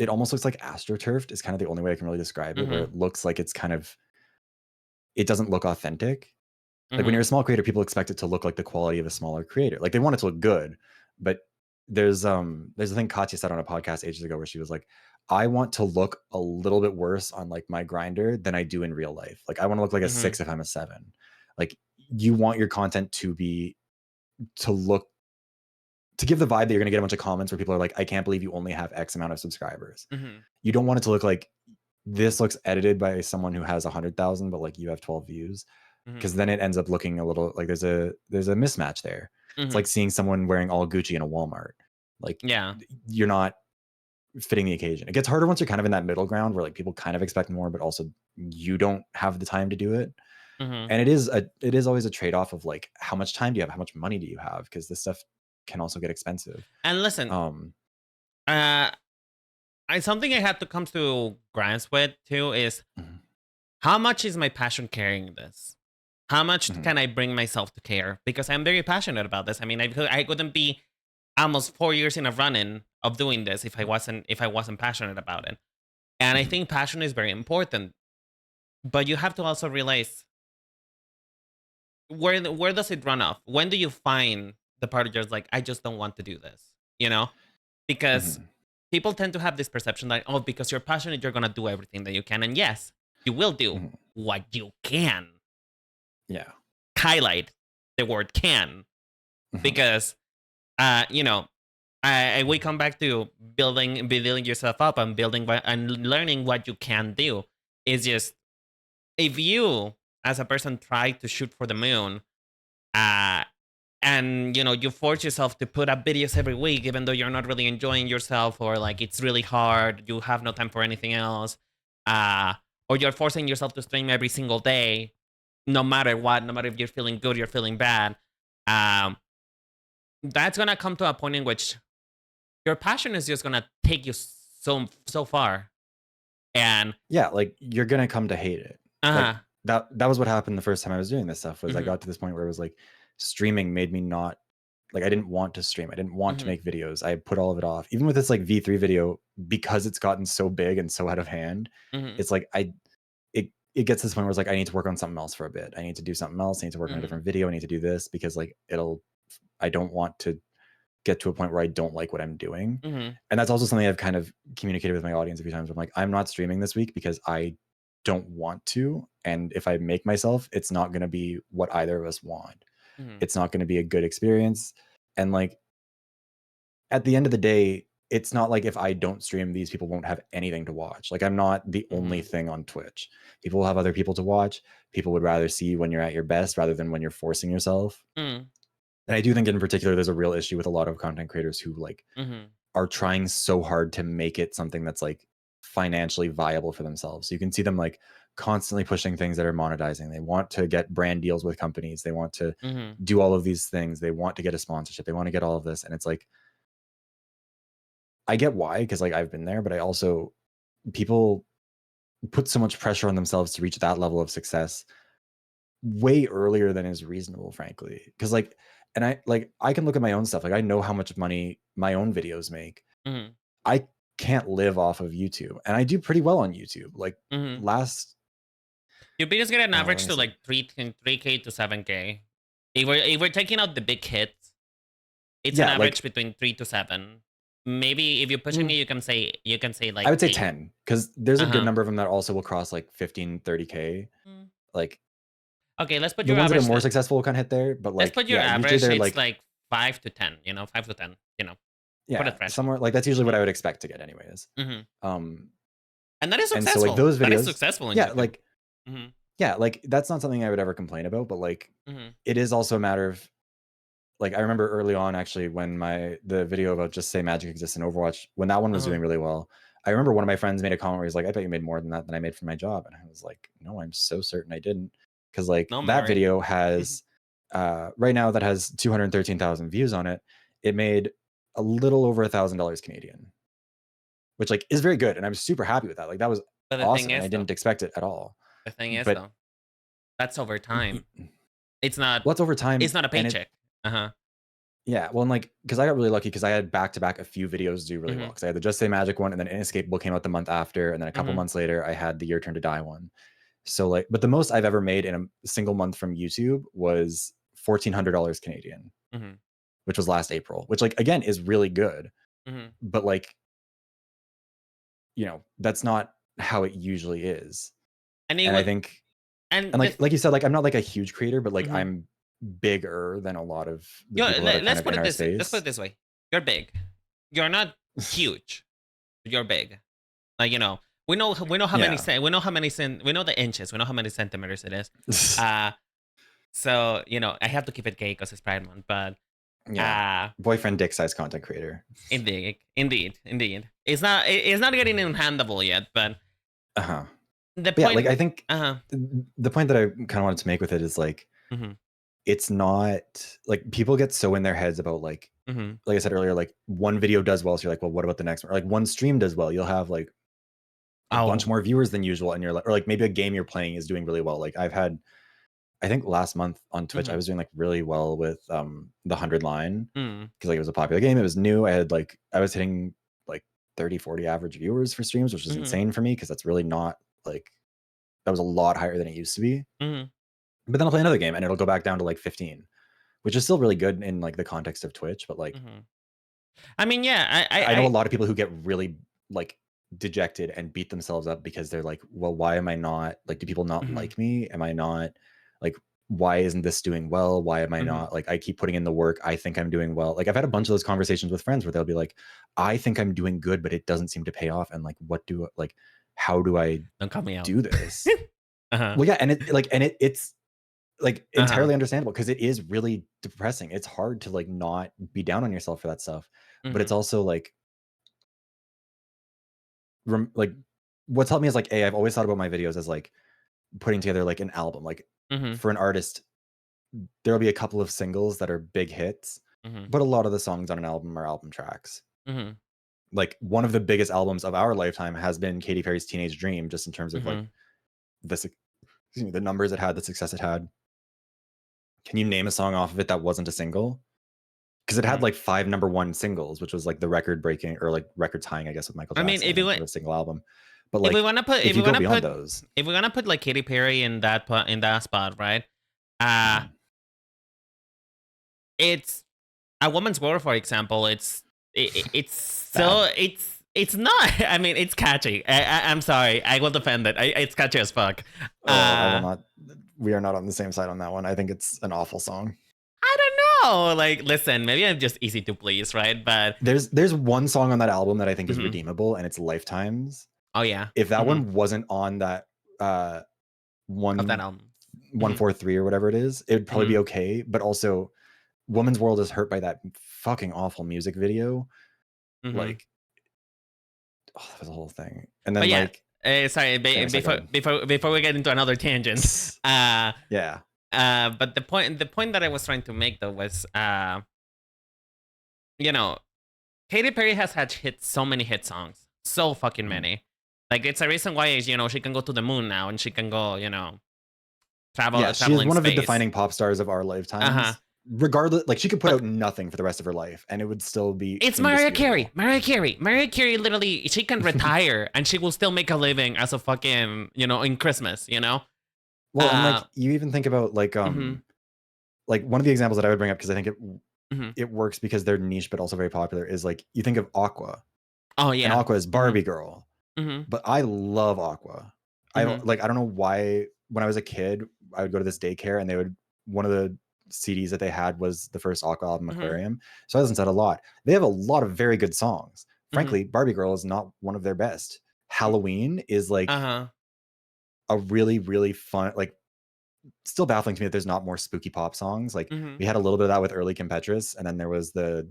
almost looks like astroturfed is kind of the only way I can really describe it, where Mhm. it looks like it's kind of, it doesn't look authentic. Like when you're Mhm. a small creator, people expect it to look like the quality of a smaller creator. Like they want it to look good, but there's a thing Katya said on a podcast ages ago where she was like, I want to look a little bit worse on like my grinder than I do in real life. Like I want to look like a Mhm. 6 if I'm a 7. Like you want your content to look to give the vibe that you're gonna get a bunch of comments where people are like, I can't believe you only have X amount of subscribers. Mhm. You don't want it to look like this looks edited by someone who has 100,000, but like you have 12 views, Mhm. because then it ends up looking a little like there's a mismatch there. It's like Mhm. seeing someone wearing all Gucci in a Walmart. Like Yeah. you're not fitting the occasion. It gets harder once you're kind of in that middle ground where like people kind of expect more, but also you don't have the time to do it. Mhm. And it is always a trade-off of like how much time do you have, how much money do you have? Because this stuff can also get expensive. And listen, Um, uh, something I had to come to grasp with too is mhm, how much is my passion carrying this? How much mhm, can I bring myself to care? Because I'm very passionate about this. I mean, I couldn't be almost 4 years in a running of doing this if I wasn't passionate about it. And I mhm, think passion is very important. But you have to also realize where does it run off? When do you find the part of yours like I just don't want to do this? You know, because mhm, people tend to have this perception that oh, because you're passionate, you're gonna do everything that you can, and yes, you will do mhm. what you can. Yeah. Highlight the word can Mhm, because you know we come back to building yourself up and and learning what you can do. Is just if you as a person try to shoot for the moon, uh, and you force yourself to put up videos every week, even though you're not really enjoying yourself or like it's really hard, you have no time for anything else, uh, or you're forcing yourself to stream every single day, no matter what, no matter if you're feeling good, you're feeling bad. Um, that's gonna come to a point in which your passion is just gonna take you so far. And yeah, like you're gonna come to hate it. Like uh that was what happened the first time I was doing this stuff was I hmm got to this point where it was like streaming made me not like, I didn't want to stream. I didn't want to Mhm. make videos. I put all of it off. Even with this like V3 video, because it's gotten so big and so out of hand, Mhm. it's like it gets to this point where it's like I need to work on something else for a bit. I need to do something else. I need to work on a Mhm. different video. I need to do this because like I don't want to get to a point where I don't like what I'm doing. Mhm. And that's also something I've kind of communicated with my audience a few times. I'm like, I'm not streaming this week because I don't want to. And if I make myself, it's not going to be what either of us want. Mhm. It's not going to be a good experience. And like at the end of the day, it's not like if I don't stream, these people won't have anything to watch. Like I'm not the only Mhm. thing on Twitch. People will have other people to watch. People would rather see you when you're at your best rather than when you're forcing yourself. Mhm. And I do think in particular, there's a real issue with a lot of content creators who like Mhm. are trying so hard to make it something that's like financially viable for themselves. So you can see them like constantly pushing things that are monetizing. They want to get brand deals with companies. They want to Mhm. do all of these things. They want to get a sponsorship. They want to get all of this. And it's like, I get why, because like I've been there, but I also, people put so much pressure on themselves to reach that level of success way earlier than is reasonable, frankly. Because like, and I can look at my own stuff. Like I know how much money my own videos make. Mhm. I can't live off of YouTube, and I do pretty well on YouTube. Like Mhm. last, Your videos get an let average me to see. like 3K to 7K. If we're taking out the big hits, it's an Yeah, average like between 3 to 7. Maybe if you're pushing mm, me, you can say I like would say 8. 10 because there's a good Uh-huh. number of them that also will cross like 15, 30K. Mm. Like Okay, let's put the your ones that are average. more successful will kind of hit there, but Let's like put your yeah, usually average. they're It's like like 5 to 10. 5 to 10. For the yeah, threshold. somewhere like that's usually what Mhm. I would expect to get anyways. Mhm. Um, And that is and so like successful. those That is videos, successful in yeah, YouTube. like Mhm. yeah, like that's not something I would ever complain about, but like Mhm. it is also a matter of like I remember early on actually when the video about just say magic exists in Overwatch, when that one was Uh-huh. doing really well. I remember one of my friends made a comment where he's like, I bet you made more than I made for my job. And I was like, no, I'm so certain I didn't. Cause like No, that Mary. video has right now that has 213,000 views on it. It made a little over $1,000 Canadian, which like is very good. And I'm super happy with that. Like that was But the thing awesome. And I is, though, didn't expect it at all. the thing is, But though, that's over time. It's not. what's over It's time not a and it paycheck. Uh huh. yeah, well, and like, because I got really lucky because I had back to back a few videos do really well. Mhm. Because I had the Just Say Magic one, and then Inescapable came out the month after, and then a couple Mhm. months later, I had the Your Turn to Die one. So like, but the most I've ever made in a single month from YouTube was $1,400 Canadian, Mhm. which was last April. Which like again is really good, Mhm. but like that's not how it usually is. And it And I would. think, and And the. like you said, like I'm not like a huge creator, but like Mhm. I'm bigger than a lot of the Yo, people that are kind let's of put in it our this way. Let's put space. it this way. You're big. You're not huge. You're big. Like we know how many Yeah. we know the inches. We know how many centimeters it is. Uh so I have to keep it gay because it's Pride Month. But Yeah. uh Boyfriend dick size content creator. indeed. It's not getting handable yet. But Uh-huh. the But yeah, like point. I think Uh-huh. the point that I kind of wanted to make with it is like Mhm. it's not like people get so in their heads about Mhm. like I said earlier, like one video does well, so you're like, well, what about the next one? Or like one stream does well, you'll have like a bunch Oh. more viewers than usual, and you're like, or like maybe a game you're playing is doing really well. Like I've had, I think last month on Twitch, I Mhm. was doing like really well with the 100 line Mhm. because like it was a popular game, it was new. I was hitting like 30, 40 average viewers for streams, which is Mhm. insane for me because that's really not like that was a lot higher than it used to be. Mhm. But then I'll play another game and it'll go back down to like 15, which is still really good in like the context of Twitch. But like, Mhm. I mean, yeah, I know a lot of people who get really like dejected and beat themselves up because they're like, well, why am I not like, do people not Mhm. like me? Am I not like, why isn't this doing well? Why am I Mhm. not like, I keep putting in the work. I think I'm doing well. Like I've had a bunch of those conversations with friends where they'll be like, I think I'm doing good, but it doesn't seem to pay off. And like, how do I Don't call me out. do this? Uh-huh. Well, yeah. And it's like Uh-huh. entirely understandable because it is really depressing. It's hard to like not be down on yourself for that stuff, but it's Mhm. also like like what's helped me is like I've always thought about my videos as like putting together like an album. Like Mhm. for an artist, there'll be a couple of singles that are big hits, Mhm. but a lot of the songs on an album are album tracks. Mhm. Like one of the biggest albums of our lifetime has been Katy Perry's Teenage Dream, just in terms of like Mhm. the the numbers it had, the success it had. Can you name a song off of it that wasn't a single? Because it had like 5 #1 singles, which was like the record breaking or like record tying, I guess, with Michael I mean, Jackson for a single album. But if we like, wanna put, if you go beyond those, if we're gonna put like Katy Perry in that spot, right? It's A Woman's World, for example. It's so it's not. I mean, it's catchy. I'm sorry. I will defend it. It's catchy as fuck. I will not. We are not on the same side on that one. I think it's an awful song. I don't know. Like, listen, maybe I'm just easy to please, right? But there's one song on that album that I think is redeemable, and it's Lifetimes. Oh yeah. If that one wasn't on that one of that album, 143 or whatever it is, it would probably be okay. But also, Woman's World is hurt by that fucking awful music video. Like, oh, that was a whole thing. And then like, sorry, before we get into another tangent. Yeah. But the point that I was trying to make though was, you know, Katy Perry has had so many hit songs, so fucking many. Like, it's a reason why, you know, she can go to the moon now and she can go, you know, travel. Yeah, she's one of the defining pop stars of our lifetimes. Regardless, like, she could put out nothing for the rest of her life and it would still be. It's Mariah Carey. Mariah Carey literally, she can retire and she will still make a living as a fucking, you know, in Christmas, you know? Well, and like, you even think about like like one of the examples that I would bring up, because I think it works because they're niche but also very popular, is like, you think of Aqua. Oh yeah. And Aqua is Barbie Girl. But I love Aqua. I don't know why. When I was a kid, I would go to this daycare and they would, one of the CDs that they had was the first Aqua album, Aquarium. So I listened to that a lot. They have a lot of very good songs. Frankly, Barbie Girl is not one of their best. Halloween is like a really, really fun, like, still baffling to me that there's not more spooky pop songs. Like, we had a little bit of that with early Kim Petras, and then there was the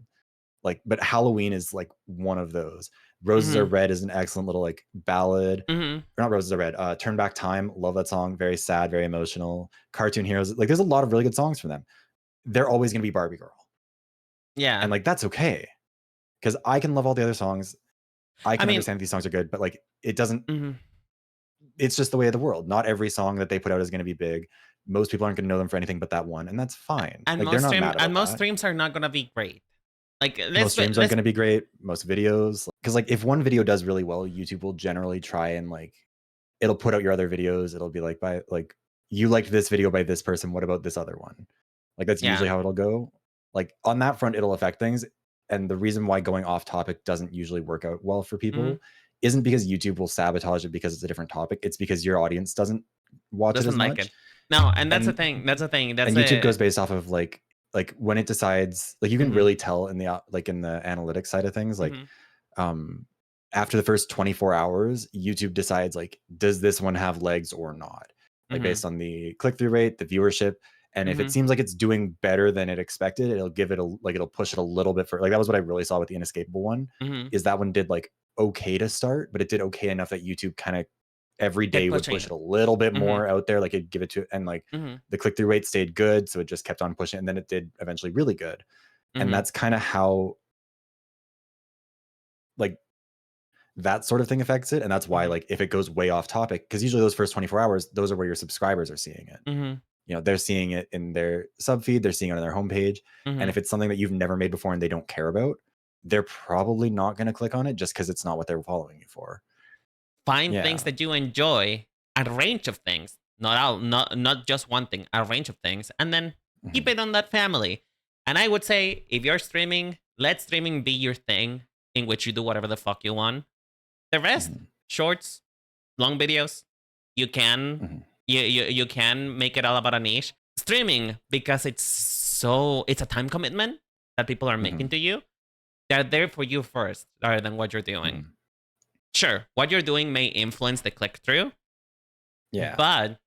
like, but Halloween is like one of those. Roses Are Red is an excellent little like ballad. Or not Roses Are Red. Turn Back Time. Love that song. Very sad, very emotional. Cartoon Heroes. Like, there's a lot of really good songs from them. They're always going to be Barbie Girl. Yeah. And like, that's okay. Because I can love all the other songs. I can understand these songs are good, but like, it doesn't, it's just the way of the world. Not every song that they put out is going to be big. Most people aren't going to know them for anything but that one. And that's fine. And like, most streams are not going to be great. Like, most streams aren't going to be great. Most videos, because like, if one video does really well, YouTube will generally try and like, it'll put out your other videos. It'll be like, by like, you liked this video by this person, what about this other one? Like, that's usually how it'll go. Like, on that front, it'll affect things. And the reason why going off topic doesn't usually work out well for people isn't because YouTube will sabotage it because it's a different topic. It's because your audience doesn't watch it as much. No, and that's the thing. That's the thing. And YouTube goes based off of like when it decides, like, you can really tell in the like in the analytics side of things, like after the first 24 hours, YouTube decides like, does this one have legs or not? Like, based on the click-through rate, the viewership. And if it seems like it's doing better than it expected, it'll give it it'll push it a little bit for, like, that was what I really saw with the Inescapable one, is that one did like okay to start, but it did okay enough that YouTube kind of every day would push it a little bit more out there. Like, it'd give it to, and like the click-through rate stayed good. So it just kept on pushing, and then it did eventually really good. And that's kind of how like that sort of thing affects it. And that's why, like, if it goes way off topic, because usually those first 24 hours, those are where your subscribers are seeing it. You know, they're seeing it in their sub feed, they're seeing it on their homepage. And if it's something that you've never made before and they don't care about, they're probably not going to click on it just because it's not what they're following you for. Find things that you enjoy, a range of things, not just one thing, a range of things, and then keep it on that family. And I would say, if you're streaming, let streaming be your thing, in which you do whatever the fuck you want. The rest, shorts, long videos, you can you can make it all about a niche. Streaming, because it's a time commitment that people are making to you. They're there for you first, rather than what you're doing. Sure, what you're doing may influence the click-through. Yeah. But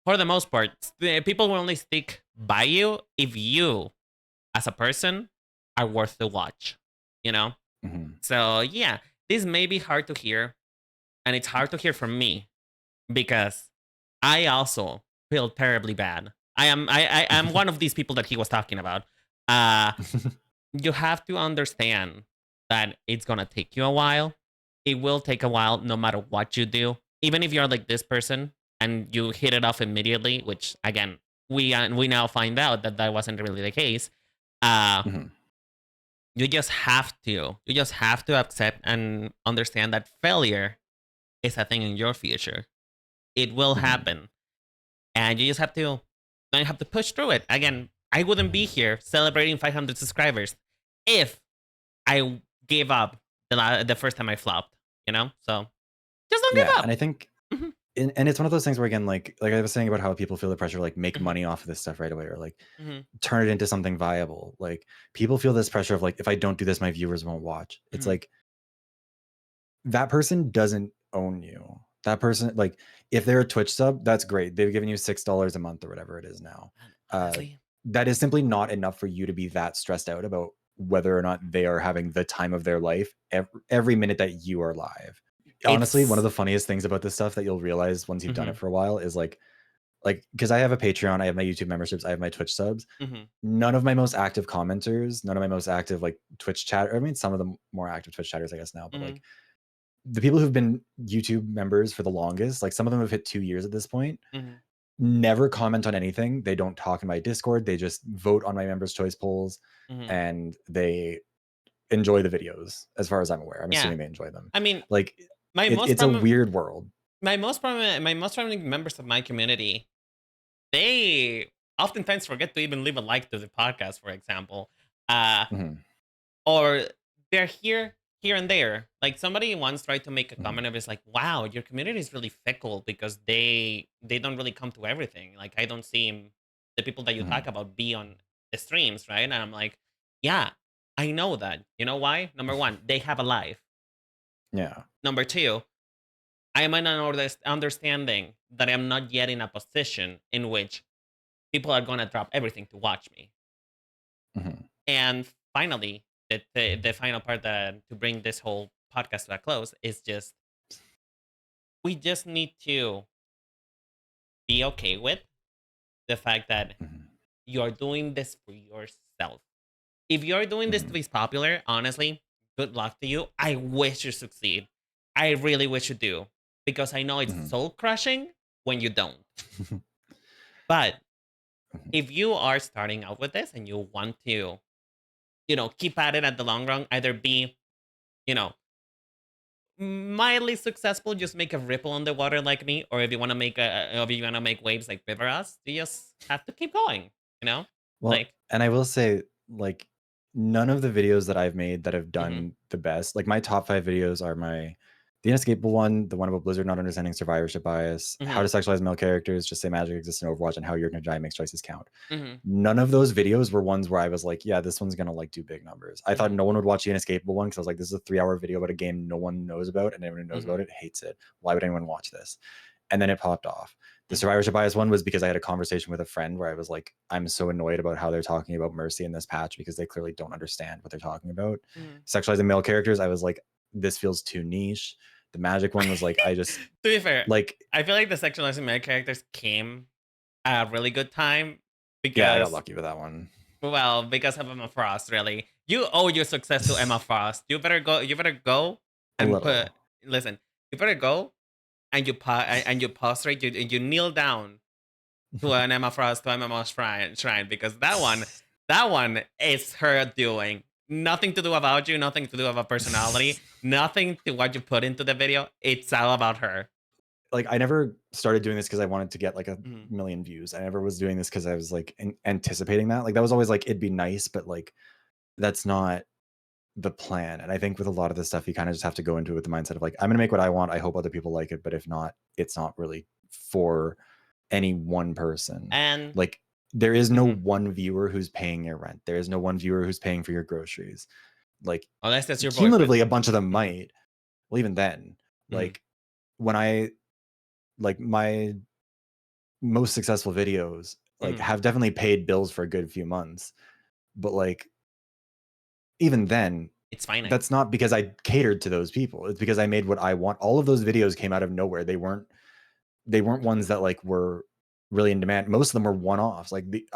for the most part, people will only stick by you if you, as a person, are worth the watch. You know? So yeah, this may be hard to hear. And it's hard to hear from me, because I also feel terribly bad. I am one of these people that he was talking about. You have to understand that it's gonna take you a while. It will take a while no matter what you do. Even if you're like this person and you hit it off immediately, which again, we now find out that that wasn't really the case. Uh, Mhm. you just have to accept and understand that failure is a thing in your future. It will Mhm. happen, and you just have to then you have to push through it. Again, I wouldn't be here celebrating 500 subscribers if I gave up the first time I flopped. You know, so just don't give Yeah, and up. I think Mhm, and it's one of those things where again, like I was saying about how people feel the pressure to like make mhm, money off of this stuff right away or like mhm, turn it into something viable. Like people feel this pressure of like if I don't do this, my viewers won't watch. It's mhm. like that person doesn't own you. That person, like, if they're a Twitch sub, that's great. They've given you $6 a month or whatever it is now. And Uh, honestly, that is simply not enough for you to be that stressed out about whether or not they are having the time of their life every minute that you are live. Honestly, one of it's the funniest things about this stuff that you'll realize once you've done it mhm, for a while is like because I have a Patreon, I have my YouTube memberships, I have my Twitch subs. mhm, None of my most active commenters, none of my most active like Twitch chat. I mean, some of the more active Twitch chatters, I guess now, but mhm, like the people who've been YouTube members for the longest, like some of them have hit 2 years at this point, mhm, never comment on anything. They don't talk in my Discord. They just vote on my members' choice polls mhm. and they enjoy the videos, as far as I'm aware. I'm Yeah, assuming they enjoy them. I mean, Like my most it's a prominent weird world. my most prominent members of my community, they oftentimes forget to even leave a like to the podcast, for example. Uh, Mhm, or they're here and there. Like somebody once tried to make a mhm, comment of it's like, wow, your community is really fickle because they don't really come to everything. Like I don't see the people that you talk mhm. about be on the streams, right? And I'm like, yeah, I know that. You know why? Number one, they have a life. Yeah. Number two, I am in an understanding that I'm not yet in a position in which people are gonna drop everything to watch me. Mhm, And finally, the final part that to bring this whole podcast to a close is just we just need to be okay with the fact that mhm, you're doing this for yourself. If you're doing this to mhm, be popular, honestly, good luck to you. I wish you succeed. I really wish you do because I know it's mhm, soul crushing when you don't. But mhm, if you are starting out with this and you want to, you know, keep at it at the long run, either be, you know, mildly successful, just make a ripple on the water like me, or if you want to make if you want to make waves like Viveros, you just have to keep going. You know, Well, like, and I will say, like, none of the videos that I've made that have hmm done the best, like my top 5 videos are the Inescapable one, the one about Blizzard not understanding survivorship bias, how hmm to sexualize male characters, just say magic exists in Overwatch, and how You're Gonna Die makes choices count. hmm None of those videos were ones where I was like, yeah, this one's gonna like do big numbers. I thought hmm no one would watch the Inescapable one because I was like, this is a 3-hour video about a game no one knows about, and anyone who knows hmm about it hates it. Why would anyone watch this? And then it popped off. The hmm survivorship bias one was because I had a conversation with a friend where I was like, I'm so annoyed about how they're talking about Mercy in this patch because they clearly don't understand what they're talking about. hmm Sexualizing male characters, I was like, this feels too niche. The magic one was like, I just to be fair, like, I feel like the sexualizing male characters came at a really good time yeah, I got because, lucky with that one well, because of Emma Frost. Really, you owe your success to Emma Frost. You better go. You better go a and put. little. Listen, you better go and you prostrate. You kneel down to an Emma Frost to Emma Frost shrine because that one is her doing. Nothing to do about you, nothing to do about personality, nothing to what you put into the video. It's all about her. Like I never started doing this because I wanted to get like a Mhm, million views. I never was doing this because I was like anticipating that. Like that was always like it'd be nice, but like that's not the plan. And I think with a lot of this stuff, you kind of just have to go into it with the mindset of like, I'm gonna make what I want. I hope other people like it, but if not, it's not really for any one person. and Like there is no mhm, one viewer who's paying your rent. There is no one viewer who's paying for your groceries. Like unless that's your boyfriend. cumulatively, a bunch of them Mhm, might. Well, even then, mhm, like when I like my most successful videos like mhm. have definitely paid bills for a good few months, but like even then It's finite. that's not because I catered to those people. It's because I made what I want. All of those videos came out of nowhere. They weren't ones that like were really in demand. Most of them were one-offs. Like the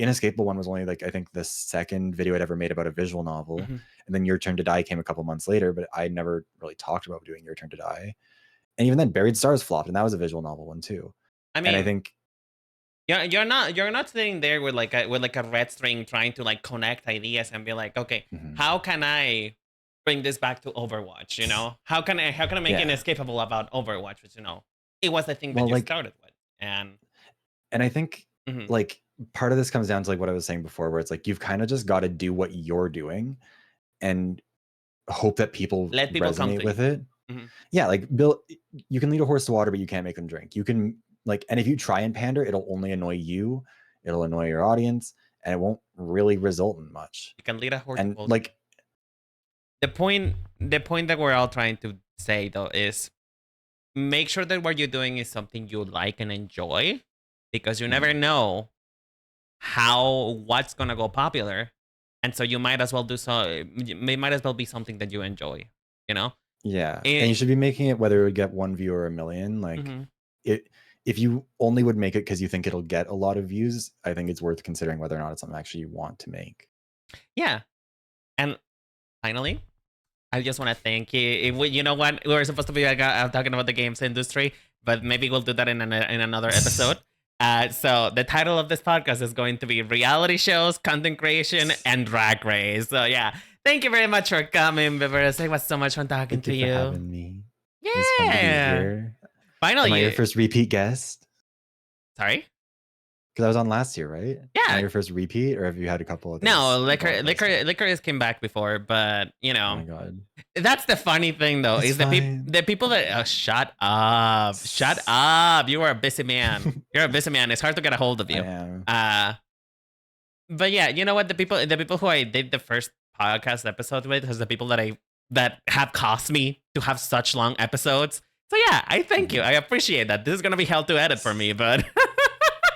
Inescapable one was only like I think the second video I'd ever made about a visual novel. Mhm. And then Your Turn to Die came a couple months later, but I never really talked about doing Your Turn to Die. And even then Buried Stars flopped and that was a visual novel one too. I And I mean, think You're not sitting there with like a red string trying to like connect ideas and be like, okay, Mhm. how can I bring this back to Overwatch? How can I make it Yeah. escapable about Overwatch? Which it was the thing that Well, you like, started with, and and I think mhm, like part of this comes down to like what I was saying before, where it's like you've kind of just got to do what you're doing and hope that people let people come resonate to you. with it. Mhm. Yeah, like Bill, you can lead a horse to water, but you can't make them drink. You can like, and if you try and pander, it'll only annoy you, it'll annoy your audience, and it won't really result in much. You can lead a horse to And water. like, The point that we're all trying to say though is make sure that what you're doing is something you like and enjoy, because you never mhm, know what's gonna go popular, and so you might as well do so. It might as well be something that you enjoy. You know. yeah, and you It, should be making it whether it would get one view or a million. Like, mhm. it if you only would make it because you think it'll get a lot of views, I think it's worth considering whether or not it's something actually you want to make. Yeah, and finally, I just want to thank you. You know what? We were supposed to be talking about the games industry, but maybe we'll do that in another episode. So the title of this podcast is going to be reality shows, content creation, and drag race. So yeah, thank you very much for coming, Viveros. It was so much fun talking Thank you to for you. having me. It was fun to be Yeah. here. Am I your Finally, first repeat guest? sorry. Because I was on last year, right? Am I Yeah. your first repeat, or have you had a couple No, others you've gone first with? liquor came back before, but Oh my god, that's the funny thing though, it's is fine. the people that shut up. You are a busy man. You're a busy man. It's hard to get a hold of I you. am. But yeah, you know what? The people who I did the first podcast episode with is the people that have cost me to have such long episodes. So yeah, I thank you. Mhm. I appreciate that. This is gonna be hell to edit for me, but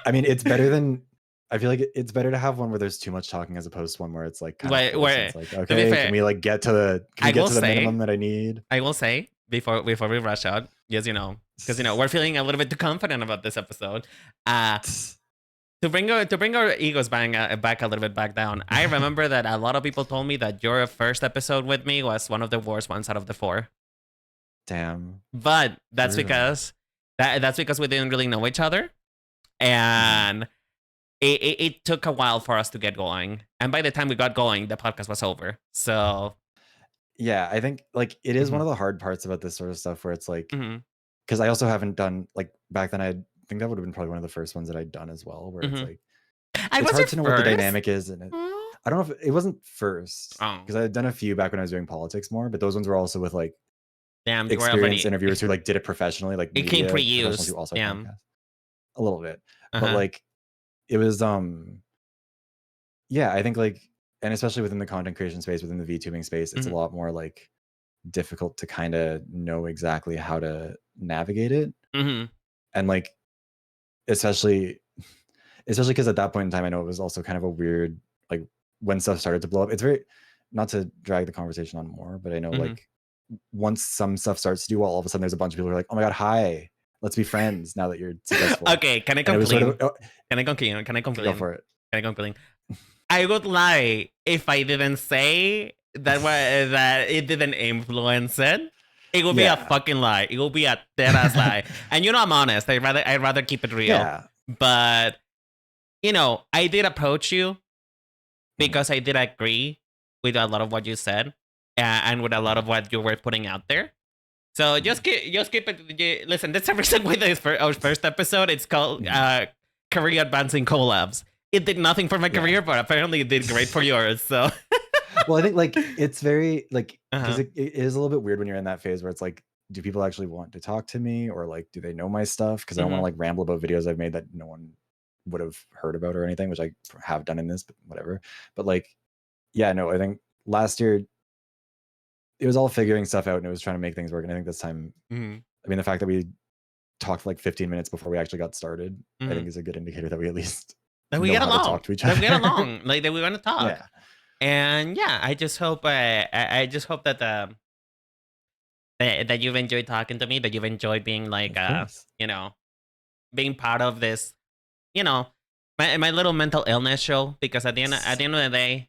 I mean, it's better than. I feel like it's better to have one where there's too much talking as opposed to one where it's like kind of forced. And where it's like, to be okay, fair, can we I get will to the say minimum that I need? I will say before we rush out, yes, because we're feeling a little bit too confident about this episode. Uh, to bring our egos back a little bit back down. I remember that a lot of people told me that your first episode with me was one of the worst ones out of the four. Damn, But that's true. because we didn't really know each other, Mhm. and it took a while for us to get going. And by the time we got going, the podcast was over. So, Yeah, I think like it is one mhm, of the hard parts about this sort of stuff where it's like, mhm, because I also haven't done like back then. I think that would have been probably one of the first ones that I'd done as well, where it's mhm. like I it's was your hard to know what the first. dynamic is, and Oh, I don't know if it wasn't first because I had done a few back when I was doing politics more, but those ones were also with like damn! You were experienced already. interviewers who like did it professionally, like It came media professionals who pre-used. also had Damn. podcasts. A little bit. Uh But huh. like it was yeah, I think like, and especially within the content creation space, within the VTubing space, it's a Mhm. lot more like difficult to kind of know exactly how to navigate it. Mhm. And like especially especially because at that point in time I know it was also kind of a weird like when stuff started to blow up. It's very, not to drag the conversation on more, but I know Mhm. like once some stuff starts to do well, all of a sudden there's a bunch of people who are like, oh my god, hi, let's be friends now that you're successful. Okay, can I And it was sort of complain? Can I complain? Can I go complain? for it. Can I complain? I would lie if I didn't say that it didn't influence it. It would be a Yeah. fucking lie. It will be a dead ass lie. And I'm honest. I'd rather keep it real. Yeah. But I did approach you Mhm, because I did agree with a lot of what you said, and with a lot mhm, of what you were putting out there. So mhm, just keep it. Listen, that's the reason why this for our first episode. It's called mhm. Career Advancing Collabs. It did nothing for my Yeah. career, but apparently it did great for yours. So, Well, I think like it's very like because uh-huh. it is a little bit weird when you're in that phase where it's like, do people actually want to talk to me, or like do they know my stuff? Because I don't want to Hmm. like ramble about videos I've made that no one would have heard about or anything, which I have done in this, but whatever. But like, yeah, no, I think last year it was all figuring stuff out and it was trying to make things work. And I think this time, Hmm. I mean, the fact that we talked like 15 minutes before we actually got started, I Hmm. think is a good indicator that we at least That we know get how to talk along. to each That we get other. along. Like that we want to talk. Yeah, And yeah, I just hope. I just hope that you've enjoyed talking to me. That you've enjoyed being like of course. you know being part of this. You know, my little mental illness show. Because at the end of the day,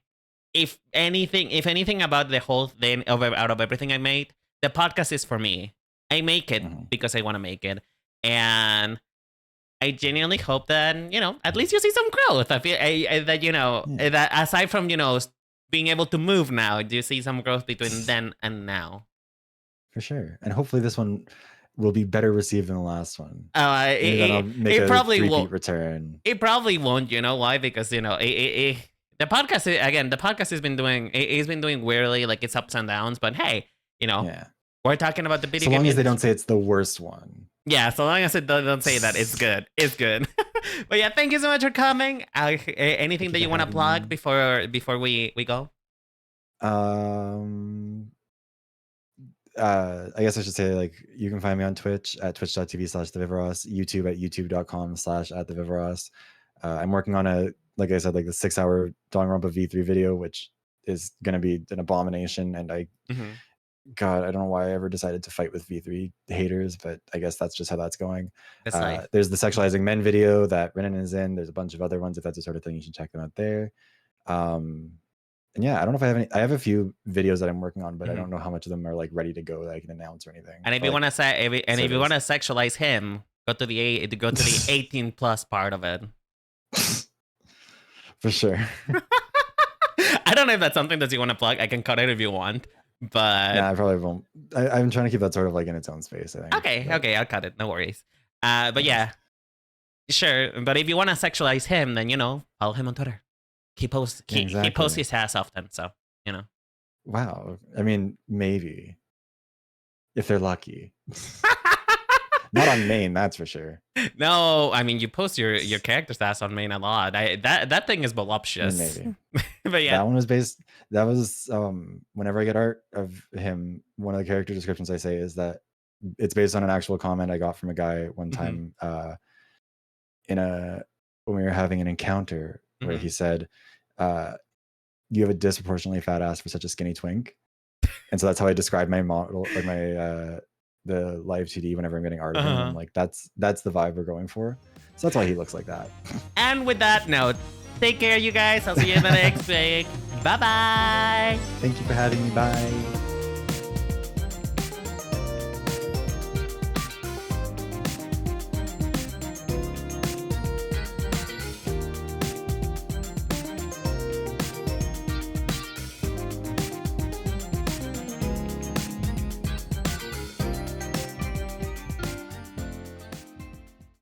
if anything about the whole thing out of everything I made, the podcast is for me. I make it Mhm. because I want to make it, and I genuinely hope that, at least you see some growth. I feel that, that aside from, being able to move now, do you see some growth between then and now? For sure. And hopefully this one will be better received than the last one. Maybe then I'll It, make it a probably three-peat won't. return. It probably won't. You know why? Because the podcast again. The podcast has been doing. It's been doing weirdly, like it's ups and downs. But hey, Yeah. we're talking about the video So game long as they industry. don't say it's the worst one. Yeah, so long as it don't say that, it's good. It's good. But yeah, thank you so much for coming. Anything that you want to plug before we go? I guess I should say, like, you can find me on Twitch at twitch.tv/theviveros, YouTube at youtube.com/@theviveros. I'm working on like I said, like the 6-hour Danganronpa V3 video, which is going to be an abomination. And God, I don't know why I ever decided to fight with V3 haters, but I guess that's just how that's going. There's the sexualizing men video that Renan is in. There's a bunch of other ones. If that's the sort of thing, you should check them out there. And yeah, I don't know if I have any. I have a few videos that I'm working on, but I don't know how much of them are like ready to go that I can announce or anything. And if you want to say, if you want to sexualize him, go to the 18 plus part of it. For sure. I don't know if that's something that you want to plug. I can cut it if you want, but yeah, I probably won't. I'm trying to keep that sort of like in its own space, I think. Okay, I'll cut it. No worries. But yeah, sure. But if you want to sexualize him, then follow him on Twitter. He posts his ass often, so Wow. I mean, maybe if they're lucky. Not on main, that's for sure. No, I mean you post your character's ass on main a lot. That thing is voluptuous. Maybe. But yeah, that one was based. That was whenever I get art of him, one of the character descriptions I say is that it's based on an actual comment I got from a guy one time when we were having an encounter where he said, you have a disproportionately fat ass for such a skinny twink. And so that's how I describe my model, like my the live 2D whenever I'm getting art of him. I'm like, that's the vibe we're going for. So that's why he looks like that. And with that note, take care, you guys. I'll see you in the next week. Bye-bye. Thank you for having me. Bye.